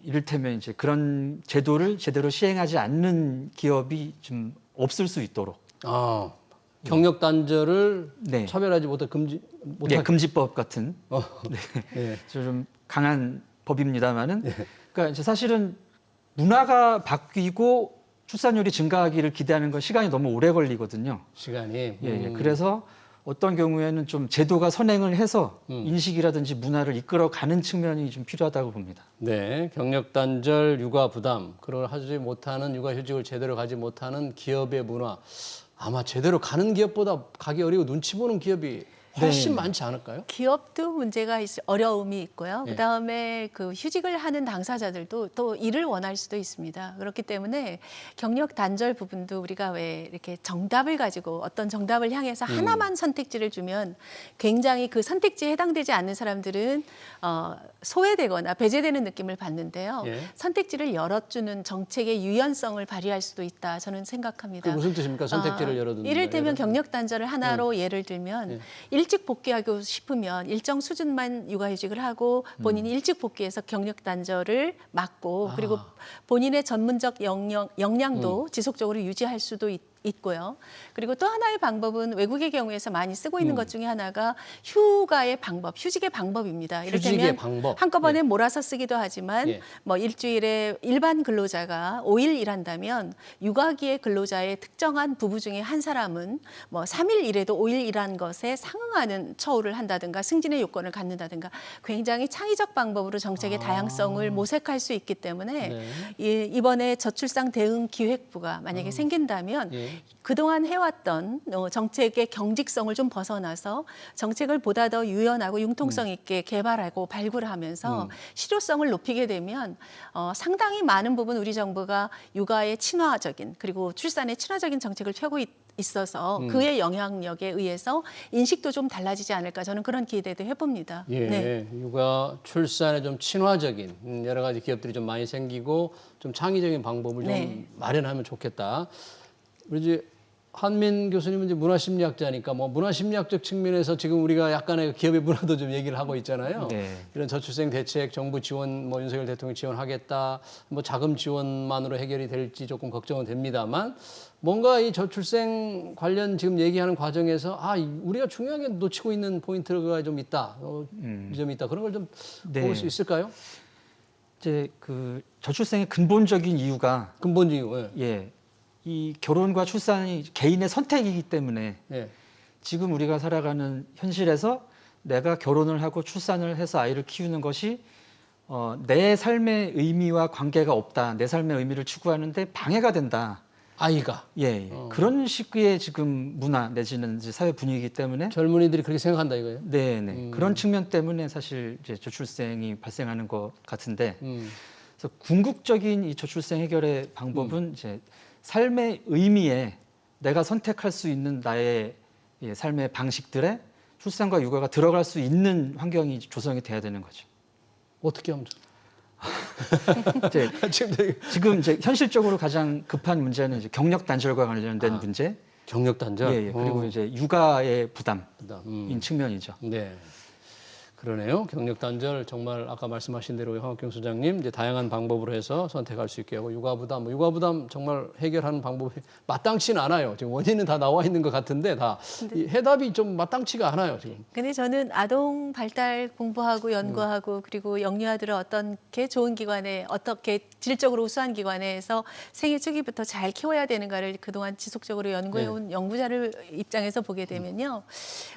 이를테면 이제 그런 제도를 제대로 시행하지 않는 기업이 좀 없을 수 있도록. 경력 단절을 차별하지 못하게 금지법 같은 좀 강한 법입니다만은. 그러니까 이제 사실은 문화가 바뀌고 출산율이 증가하기를 기대하는 건 시간이 너무 오래 걸리거든요. 시간이. 그래서 어떤 경우에는 좀 제도가 선행을 해서 인식이라든지 문화를 이끌어가는 측면이 좀 필요하다고 봅니다. 네, 경력 단절, 육아 부담, 그걸 하지 못하는 육아휴직을 제대로 가지 못하는 기업의 문화. 아마 제대로 가는 기업보다 가기 어리고 눈치 보는 기업이 훨씬 많지 않을까요? 기업도 문제가 어려움이 있고요. 그다음에 그 휴직을 하는 당사자들도 또 일을 원할 수도 있습니다. 그렇기 때문에 경력 단절 부분도 우리가 왜 이렇게 정답을 가지고 어떤 정답을 향해서 하나만 선택지를 주면 굉장히 그 선택지에 해당되지 않는 사람들은 소외되거나 배제되는 느낌을 받는데요. 선택지를 열어주는 정책의 유연성을 발휘할 수도 있다. 저는 생각합니다. 그게 무슨 뜻입니까? 선택지를 열어두는. 이를테면 경력 단절을 하나로 예를 들면 일찍 복귀하고 싶으면 일정 수준만 육아휴직을 하고 본인이 일찍 복귀해서 경력 단절을 막고 그리고 본인의 전문적 역량도 지속적으로 유지할 수도 있고요. 그리고 또 하나의 방법은 외국의 경우에서 많이 쓰고 있는 것 중에 하나가 휴가의 방법, 휴직의 방법입니다. 이를테면 한꺼번에 몰아서 쓰기도 하지만 뭐 일주일에 일반 근로자가 5일 일한다면 육아기의 근로자의 특정한 부부 중에 한 사람은 뭐 3일 일해도 5일 일한 것에 상응하는 처우를 한다든가 승진의 요건을 갖는다든가 굉장히 창의적 방법으로 정책의 다양성을 모색할 수 있기 때문에 이번에 저출산 대응 기획부가 만약에 생긴다면 그동안 해왔던 정책의 경직성을 좀 벗어나서 정책을 보다 더 유연하고 융통성 있게 개발하고 발굴하면서 실효성을 높이게 되면 상당히 많은 부분 우리 정부가 육아의 친화적인 그리고 출산의 친화적인 정책을 펴고 있어서 그의 영향력에 의해서 인식도 좀 달라지지 않을까 저는 그런 기대도 해봅니다. 예, 네. 육아 출산에 좀 친화적인 여러 가지 기업들이 좀 많이 생기고 좀 창의적인 방법을 좀 네. 마련하면 좋겠다. 우리 이제 한민 교수님은 이제 문화심리학자니까 뭐 문화심리학적 측면에서 지금 우리가 약간의 기업의 문화도 좀 얘기를 하고 있잖아요. 네. 이런 저출생 대책, 정부 지원, 뭐 윤석열 대통령 지원하겠다, 뭐 자금 지원만으로 해결이 될지 조금 걱정은 됩니다만 뭔가 이 저출생 관련 지금 얘기하는 과정에서 우리가 중요하게 놓치고 있는 포인트가 좀 있다, 지점이 있다 그런 걸 좀 네. 볼 수 있을까요? 이제 그 저출생의 근본적인 이유가 근본적이고, 예, 이 결혼과 출산이 개인의 선택이기 때문에 예. 지금 우리가 살아가는 현실에서 내가 결혼을 하고 출산을 해서 아이를 키우는 것이 내 삶의 의미와 관계가 없다, 내 삶의 의미를 추구하는데 방해가 된다. 아이가 예, 그런 식의 지금 문화 내지는 이제 사회 분위기이기 때문에 젊은이들이 그렇게 생각한다 이거예요. 네, 그런 측면 때문에 사실 이제 저출생이 발생하는 것 같은데, 그래서 궁극적인 이 저출생 해결의 방법은 이제 삶의 의미에 내가 선택할 수 있는 나의 삶의 방식들에 출산과 육아가 들어갈 수 있는 환경이 조성이 돼야 되는 거죠. 어떻게 하면 이제 지금 지금 이제 현실적으로 가장 급한 문제는 이제 경력 단절과 관련된 문제, 경력 단절. 예, 그리고 이제 육아의 부담인 측면이죠. 네. 그러네요. 경력 단절 정말 아까 말씀하신 대로 황학경 소장님 이제 다양한 방법으로 해서 선택할 수 있게 하고 육아 부담 정말 해결하는 방법이 마땅치는 않아요. 지금 원인은 다 나와 있는 것 같은데 이 해답이 좀 마땅치가 않아요 지금. 근데 저는 아동 발달 공부하고 연구하고 그리고 영유아들을 어떻게 좋은 기관에 어떻게 질적으로 우수한 기관에서 생애 초기부터 잘 키워야 되는가를 그동안 지속적으로 연구해온 연구자를 입장에서 보게 되면요.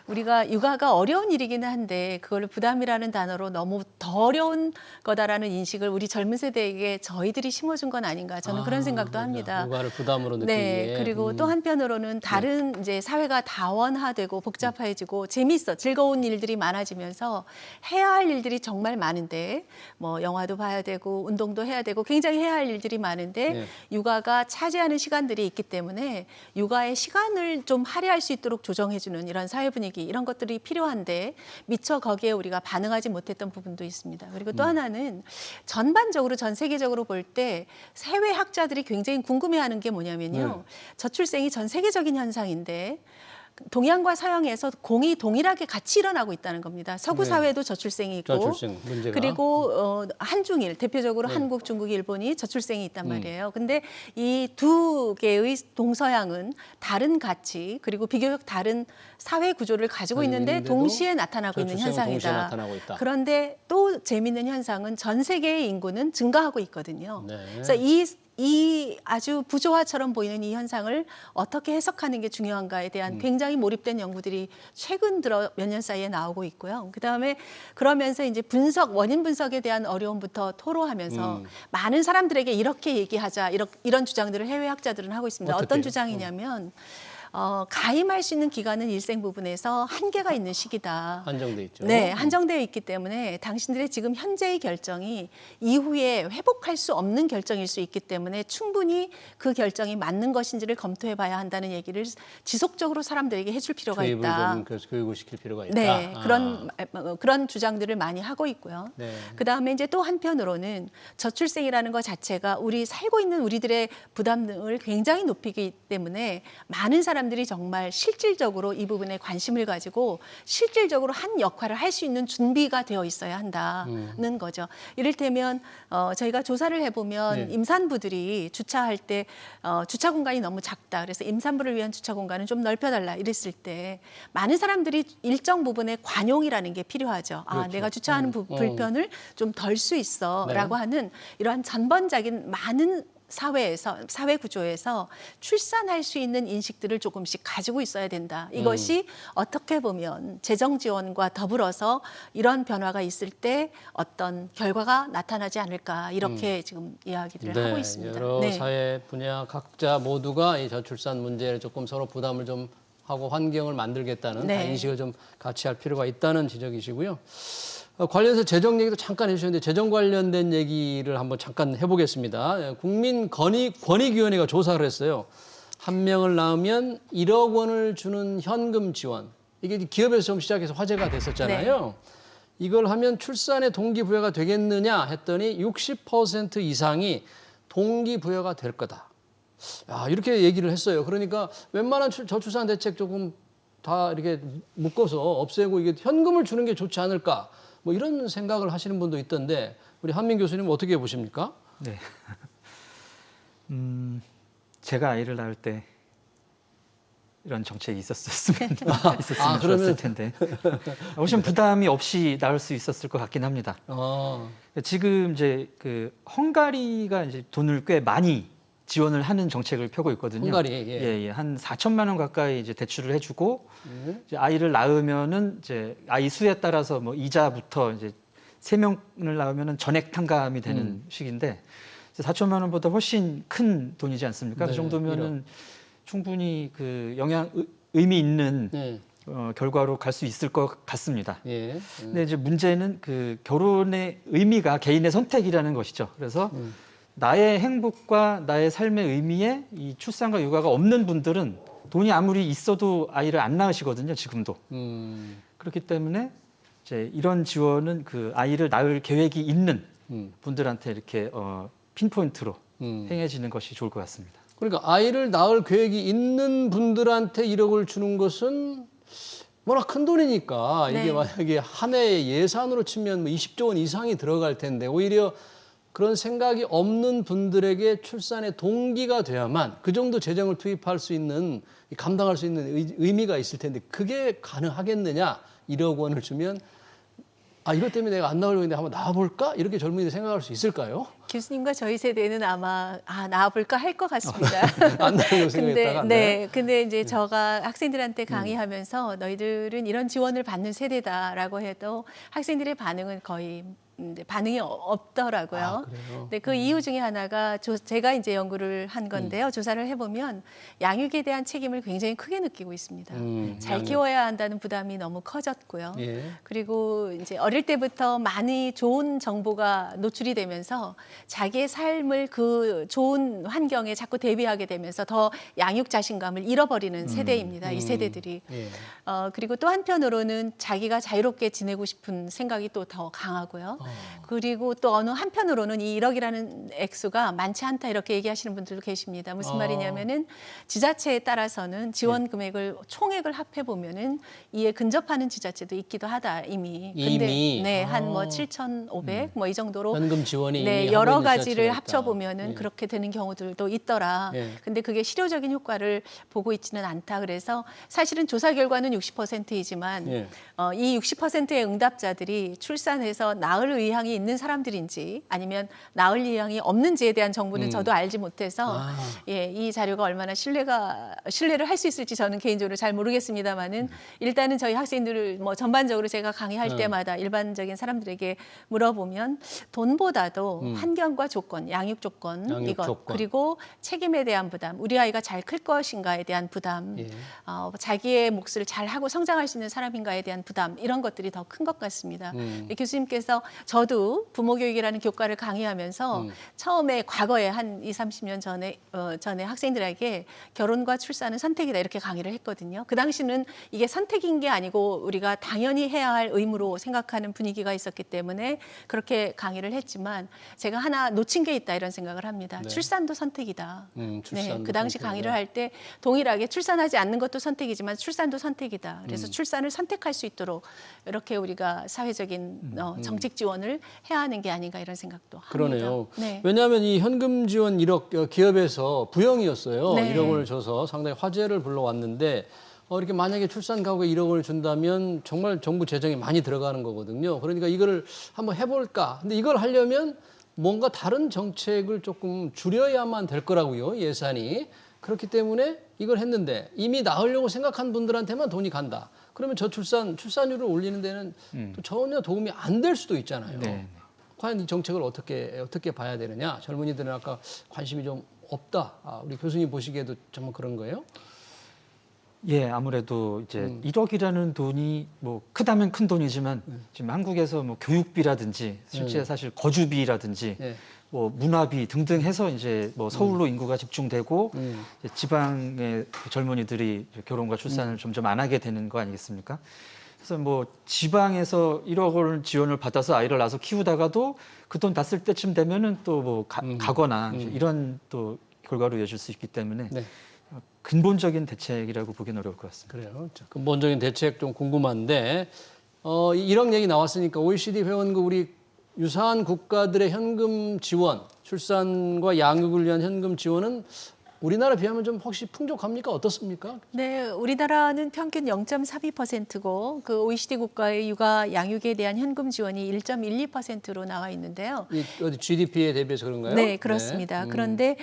우리가 육아가 어려운 일이기는 한데 그걸 부담이라는 단어로 너무 더 어려운 거다라는 인식을 우리 젊은 세대에게 저희들이 심어준 건 아닌가 저는 그런 생각도 합니다. 육아를 부담으로 느끼기에. 네, 그리고 또 한편으로는 다른 이제 사회가 다원화되고 복잡해지고 재밌어 즐거운 일들이 많아지면서 해야 할 일들이 정말 많은데 뭐 영화도 봐야 되고 운동도 해야 되고 굉장히 해야 할 일들이 많은데 육아가 차지하는 시간들이 있기 때문에 육아의 시간을 좀 할애할 수 있도록 조정해주는 이런 사회 분위기 이런 것들이 필요한데 미처 거기에 우리가 반응하지 못했던 부분도 있습니다. 그리고 또 하나는 전반적으로 전 세계적으로 볼 때 해외 학자들이 굉장히 궁금해하는 게 뭐냐면요. 저출생이 전 세계적인 현상인데 동양과 서양에서 공이 동일하게 같이 일어나고 있다는 겁니다. 서구 사회도 저출생이 있고 저출생 문제가. 그리고 한중일 대표적으로 한국, 중국, 일본이 저출생이 있단 말이에요. 근데 이 두 개의 동서양은 다른 가치 그리고 비교적 다른 사회 구조를 가지고 있는데 있는데도 동시에 나타나고 있는 저출생은 동시에 현상이다. 나타나고 있다. 그런데 또 재미있는 현상은 전 세계의 인구는 증가하고 있거든요. 네. 그래서 이 아주 부조화처럼 보이는 이 현상을 어떻게 해석하는 게 중요한가에 대한 굉장히 몰입된 연구들이 최근 들어 몇 년 사이에 나오고 있고요. 그다음에 그러면서 이제 원인 분석에 대한 어려움부터 토로하면서 많은 사람들에게 이렇게 얘기하자 이런 주장들을 해외 학자들은 하고 있습니다. 어떻게요? 어떤 주장이냐면 가임할 수 있는 기간은 일생 부분에서 한계가 있는 시기다. 한정돼 있죠. 네, 한정되어 있기 때문에 당신들의 지금 현재의 결정이 이후에 회복할 수 없는 결정일 수 있기 때문에 충분히 그 결정이 맞는 것인지를 검토해 봐야 한다는 얘기를 지속적으로 사람들에게 해줄 필요가 투입을 있다. 좀 교육을 시킬 필요가 있다. 네, 그런 주장들을 많이 하고 있고요. 네. 그다음에 이제 또 한편으로는 저출생이라는 것 자체가 우리 살고 있는 우리들의 부담을 굉장히 높이기 때문에 많은 사람들이 정말 실질적으로 이 부분에 관심을 가지고 실질적으로 한 역할을 할 수 있는 준비가 되어 있어야 한다는 거죠. 이를테면 저희가 조사를 해보면 임산부들이 주차할 때 주차 공간이 너무 작다. 그래서 임산부를 위한 주차 공간은 좀 넓혀달라 이랬을 때 많은 사람들이 일정 부분의 관용이라는 게 필요하죠. 그렇죠. 내가 주차하는 불편을 좀 덜 수 있어라고 하는 이러한 전반적인 많은 사회에서 사회 구조에서 출산할 수 있는 인식들을 조금씩 가지고 있어야 된다. 이것이 어떻게 보면 재정 지원과 더불어서 이런 변화가 있을 때 어떤 결과가 나타나지 않을까 이렇게 지금 이야기를 하고 있습니다. 여러 사회 분야 각자 모두가 이 저출산 문제를 조금 서로 부담을 좀 하고 환경을 만들겠다는 인식을 좀 같이 할 필요가 있다는 지적이시고요. 관련해서 재정 얘기도 잠깐 해주셨는데 재정 관련된 얘기를 한번 잠깐 해보겠습니다. 국민권익위원회가 조사를 했어요. 한 명을 낳으면 1억 원을 주는 현금 지원. 이게 기업에서 좀 시작해서 화제가 됐었잖아요. 이걸 하면 출산의 동기부여가 되겠느냐 했더니 60% 이상이 동기부여가 될 거다. 야, 이렇게 얘기를 했어요. 그러니까 웬만한 저출산 대책 조금 다 이렇게 묶어서 없애고 이게 현금을 주는 게 좋지 않을까. 뭐 이런 생각을 하시는 분도 있던데 우리 한민 교수님 어떻게 보십니까? 네. 제가 아이를 낳을 때 이런 정책이 있었으면 좋았을 텐데 훨씬 부담이 없이 낳을 수 있었을 것 같긴 합니다. 지금 이제 그 헝가리가 이제 돈을 꽤 많이 지원을 하는 정책을 펴고 있거든요. 헝가리, 한 4천만 원 가까이 이제 대출을 해주고 이제 아이를 낳으면은 이제 아이 수에 따라서 뭐 이자부터 이제 3명을 낳으면은 전액 탕감이 되는 식인데 4천만 원보다 훨씬 큰 돈이지 않습니까? 그 정도면은 충분히 그 의미 있는 결과로 갈 수 있을 것 같습니다. 근데 이제 문제는 그 결혼의 의미가 개인의 선택이라는 것이죠. 그래서 나의 행복과 나의 삶의 의미에 이 출산과 육아가 없는 분들은 돈이 아무리 있어도 아이를 안 낳으시거든요, 지금도. 그렇기 때문에 이제 이런 지원은 그 아이를 낳을 계획이 있는 분들한테 이렇게 핀포인트로 행해지는 것이 좋을 것 같습니다. 그러니까 아이를 낳을 계획이 있는 분들한테 1억을 주는 것은 워낙 큰 돈이니까 이게 만약에 한 해의 예산으로 치면 뭐 20조 원 이상이 들어갈 텐데 오히려 그런 생각이 없는 분들에게 출산의 동기가 돼야만 그 정도 재정을 투입할 수 있는, 감당할 수 있는 의미가 있을 텐데 그게 가능하겠느냐? 1억 원을 주면 이것 때문에 내가 안 나오려고 했는데 한번 나와볼까? 이렇게 젊은이들이 생각할 수 있을까요? 교수님과 저희 세대는 아마 나와볼까 할 것 같습니다. 안 나오려고 생각했다가. 근데 이제 제가 학생들한테 강의하면서 너희들은 이런 지원을 받는 세대다라고 해도 학생들의 반응은 거의 반응이 없더라고요. 근데 그 이유 중에 하나가 제가 이제 연구를 한 건데요. 조사를 해보면 양육에 대한 책임을 굉장히 크게 느끼고 있습니다. 잘 키워야 한다는 부담이 너무 커졌고요. 그리고 이제 어릴 때부터 많이 좋은 정보가 노출이 되면서 자기의 삶을 그 좋은 환경에 자꾸 대비하게 되면서 더 양육 자신감을 잃어버리는 세대입니다. 이 세대들이. 그리고 또 한편으로는 자기가 자유롭게 지내고 싶은 생각이 또 더 강하고요. 그리고 또 어느 한편으로는 이 1억이라는 액수가 많지 않다 이렇게 얘기하시는 분들도 계십니다. 무슨 말이냐면은 지자체에 따라서는 지원 금액을 총액을 합해 보면은 이에 근접하는 지자체도 있기도 하다 이미. 근데 한 뭐 7,500 뭐 이 정도로 현금 지원이 이미 여러 하고 있는 가지를 지자체가 합쳐 있다. 보면은 그렇게 되는 경우들도 있더라. 근데 그게 실효적인 효과를 보고 있지는 않다. 그래서 사실은 조사 결과는 60%이지만 이 60%의 응답자들이 출산해서 낳을 의향이 있는 사람들인지 아니면 낳을 의향이 없는지에 대한 정보는 저도 알지 못해서 이 자료가 얼마나 신뢰를 할 수 있을지 저는 개인적으로 잘 모르겠습니다만은 일단은 저희 학생들을 뭐 전반적으로 제가 강의할 때마다 일반적인 사람들에게 물어보면 돈보다도 환경과 조건, 양육 조건 그리고 책임에 대한 부담, 우리 아이가 잘 클 것인가에 대한 부담, 자기의 몫을 잘 하고 성장할 수 있는 사람인가에 대한 부담 이런 것들이 더 큰 것 같습니다. 교수님께서 저도 부모 교육이라는 교과를 강의하면서 처음에 과거에 한 20, 30년 전에 학생들에게 결혼과 출산은 선택이다 이렇게 강의를 했거든요. 그 당시는 이게 선택인 게 아니고 우리가 당연히 해야 할 의무로 생각하는 분위기가 있었기 때문에 그렇게 강의를 했지만 제가 하나 놓친 게 있다 이런 생각을 합니다. 출산도 선택이다. 그 당시 강의를 할 때 동일하게 출산하지 않는 것도 선택이지만 출산도 선택이다. 그래서 출산을 선택할 수 있도록 이렇게 우리가 사회적인 정책 지원을 해야 하는 게 아닌가 이런 생각도 합니다. 그러네요. 왜냐하면 이 현금 지원 1억 기업에서 부영이었어요. 1억 원을 줘서 상당히 화제를 불러왔는데 이렇게 만약에 출산 가구에 1억 원을 준다면 정말 정부 재정이 많이 들어가는 거거든요. 그러니까 이거를 한번 해볼까. 근데 이걸 하려면 뭔가 다른 정책을 조금 줄여야만 될 거라고요, 예산이. 그렇기 때문에 이걸 했는데 이미 낳으려고 생각한 분들한테만 돈이 간다. 그러면 출산율을 올리는 데는 또 전혀 도움이 안 될 수도 있잖아요. 네. 과연 이 정책을 어떻게 봐야 되느냐? 젊은이들은 아까 관심이 좀 없다. 우리 교수님 보시기에도 정말 그런 거예요? 예, 아무래도 이제 1억이라는 돈이 뭐 크다면 큰 돈이지만 지금 한국에서 뭐 교육비라든지 실제 사실 거주비라든지 예. 뭐 문화비 등등 해서 이제 뭐 서울로 인구가 집중되고 이제 지방의 젊은이들이 결혼과 출산을 점점 안 하게 되는 거 아니겠습니까? 그래서 뭐 지방에서 1억 원 지원을 받아서 아이를 낳아서 키우다가도 그 돈 다 쓸 때쯤 되면은 또 뭐 가거나 이제 이런 또 결과로 이어질 수 있기 때문에 네. 근본적인 대책이라고 보기는 어려울 것 같습니다. 그래요. 자, 근본적인 대책 좀 궁금한데 1억 얘기 나왔으니까 OECD 회원국 우리 유사한 국가들의 현금 지원, 출산과 양육을 위한 현금 지원은 우리나라 비하면 좀 혹시 풍족합니까? 어떻습니까? 네, 우리나라는 평균 0.42%고 그 OECD 국가의 육아 양육에 대한 현금 지원이 1.12%로 나와 있는데요. 어디 GDP에 대비해서 그런가요? 네, 그렇습니다. 네. 그런데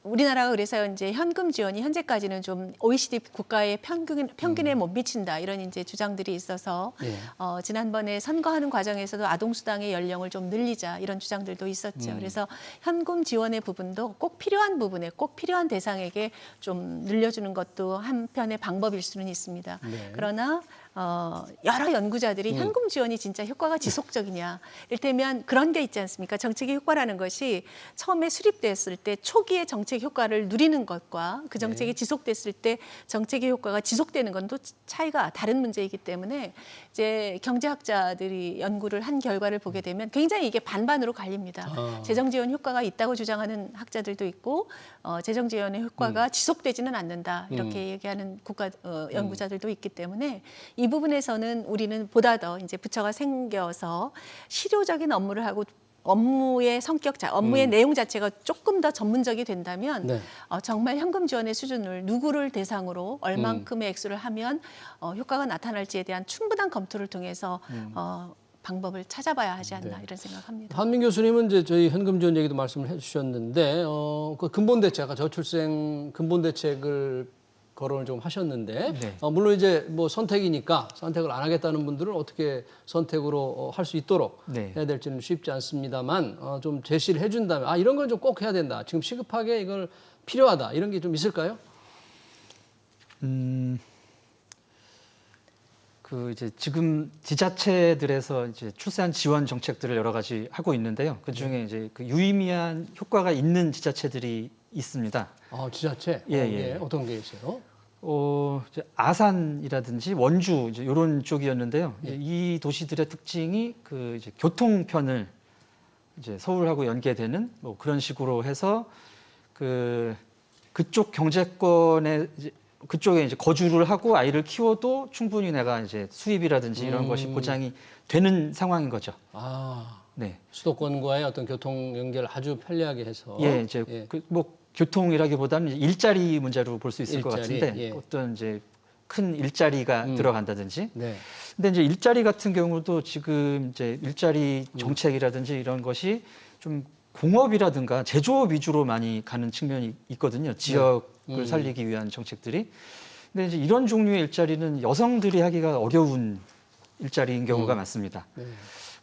우리나라가 그래서 이제 현금 지원이 현재까지는 좀 OECD 국가의 평균에 못 미친다 이런 이제 주장들이 있어서 예. 지난번에 선거하는 과정에서도 아동 수당의 연령을 좀 늘리자 이런 주장들도 있었죠. 그래서 현금 지원의 부분도 꼭 필요한 부분에 꼭 필요한 대상에게 좀 늘려주는 것도 한편의 방법일 수는 있습니다. 네. 그러나 여러 연구자들이 현금 지원이 진짜 효과가 지속적이냐. 이를테면 그런 게 있지 않습니까? 정책의 효과라는 것이 처음에 수립됐을 때 초기의 정책 효과를 누리는 것과 그 정책이 지속됐을 때 정책의 효과가 지속되는 건 또 차이가 다른 문제이기 때문에 이제 경제학자들이 연구를 한 결과를 보게 되면 굉장히 이게 반반으로 갈립니다. 재정 지원 효과가 있다고 주장하는 학자들도 있고 재정 지원의 효과가 지속되지는 않는다 이렇게 얘기하는 연구자들도 있기 때문에 이 부분에서는 우리는 보다 더 이제 부처가 생겨서 실효적인 업무를 하고 업무의 성격, 업무의 내용 자체가 조금 더 전문적이 된다면 네. 정말 현금 지원의 수준을 누구를 대상으로 얼만큼의 액수를 하면 효과가 나타날지에 대한 충분한 검토를 통해서 방법을 찾아봐야 하지 않나 이런 생각합니다. 한민 교수님은 이제 저희 현금 지원 얘기도 말씀을 해주셨는데 그 근본 대책, 아까 저출생 근본 대책을 거론을 좀 하셨는데 네. 물론 이제 뭐 선택이니까 선택을 안 하겠다는 분들은 어떻게 선택으로 할 수 있도록 네. 해야 될지는 쉽지 않습니다만 좀 제시를 해준다면 이런 건 좀 꼭 해야 된다. 지금 시급하게 이걸 필요하다. 이런 게 좀 있을까요? 그 이제 지금 지자체들에서 이제 출산 지원 정책들을 여러 가지 하고 있는데요. 그 중에 이제 그 유의미한 효과가 있는 지자체들이 있습니다. 지자체? 예, 예. 어떤 게 있어요? 이제 아산이라든지 원주 이제 이런 쪽이었는데요. 이 도시들의 특징이 그 이제 교통편을 이제 서울하고 연계되는 뭐 그런 식으로 해서 그쪽 경제권에 그쪽에 이제 거주를 하고 아이를 키워도 충분히 내가 이제 수입이라든지 이런 것이 보장이 되는 상황인 거죠. 네. 수도권과의 어떤 교통 연결을 아주 편리하게 해서. 예, 이제 뭐 교통이라기보다는 일자리 문제로 볼 수 있을 것 같은데 예. 어떤 이제 큰 일자리가 들어간다든지. 네. 근데 이제 일자리 같은 경우도 지금 이제 일자리 정책이라든지 이런 것이 좀 공업이라든가 제조업 위주로 많이 가는 측면이 있거든요. 지역을 살리기 위한 정책들이. 근데 이제 이런 종류의 일자리는 여성들이 하기가 어려운 일자리인 경우가 많습니다. 네.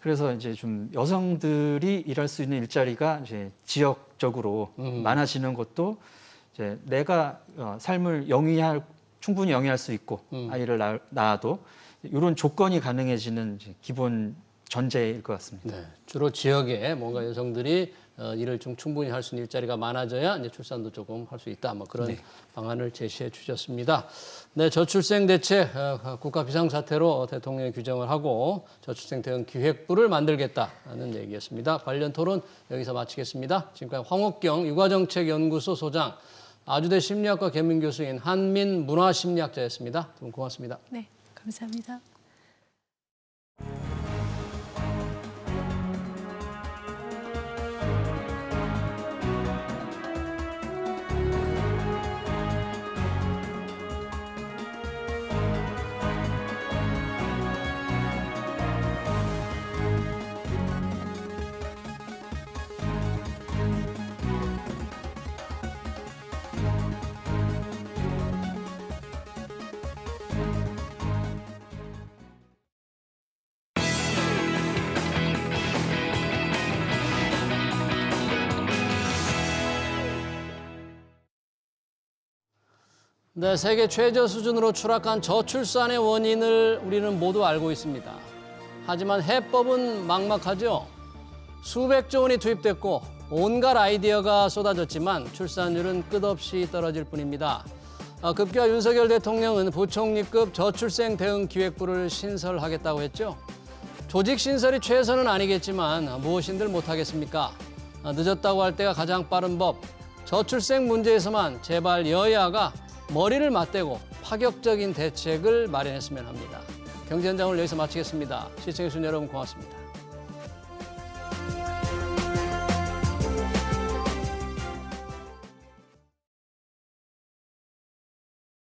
그래서 이제 좀 여성들이 일할 수 있는 일자리가 이제 지역적으로 많아지는 것도 이제 내가 삶을 충분히 영위할 수 있고 아이를 낳아도 이런 조건이 가능해지는 이제 기본 전제일 것 같습니다. 네, 주로 지역에 뭔가 여성들이 일을 좀 충분히 할 수 있는 일자리가 많아져야 이제 출산도 조금 할 수 있다. 뭐 그런 방안을 제시해 주셨습니다. 네, 저출생 대책 국가 비상사태로 대통령이 규정을 하고 저출생 대응 기획부를 만들겠다는 얘기였습니다. 관련 토론 여기서 마치겠습니다. 지금까지 황옥경 육아정책연구소 소장, 아주대 심리학과 겸임교수인 한민 문화심리학자였습니다. 두 분 고맙습니다. 네, 감사합니다. 네, 세계 최저 수준으로 추락한 저출산의 원인을 우리는 모두 알고 있습니다. 하지만 해법은 막막하죠. 수백조 원이 투입됐고 온갖 아이디어가 쏟아졌지만 출산율은 끝없이 떨어질 뿐입니다. 급기야 윤석열 대통령은 부총리급 저출생 대응 기획부를 신설하겠다고 했죠. 조직 신설이 최선은 아니겠지만 무엇인들 못하겠습니까? 늦었다고 할 때가 가장 빠른 법. 저출생 문제에서만 제발 여야가 머리를 맞대고 파격적인 대책을 마련했으면 합니다. 경제 현장을 여기서 마치겠습니다. 시청해주신 여러분 고맙습니다.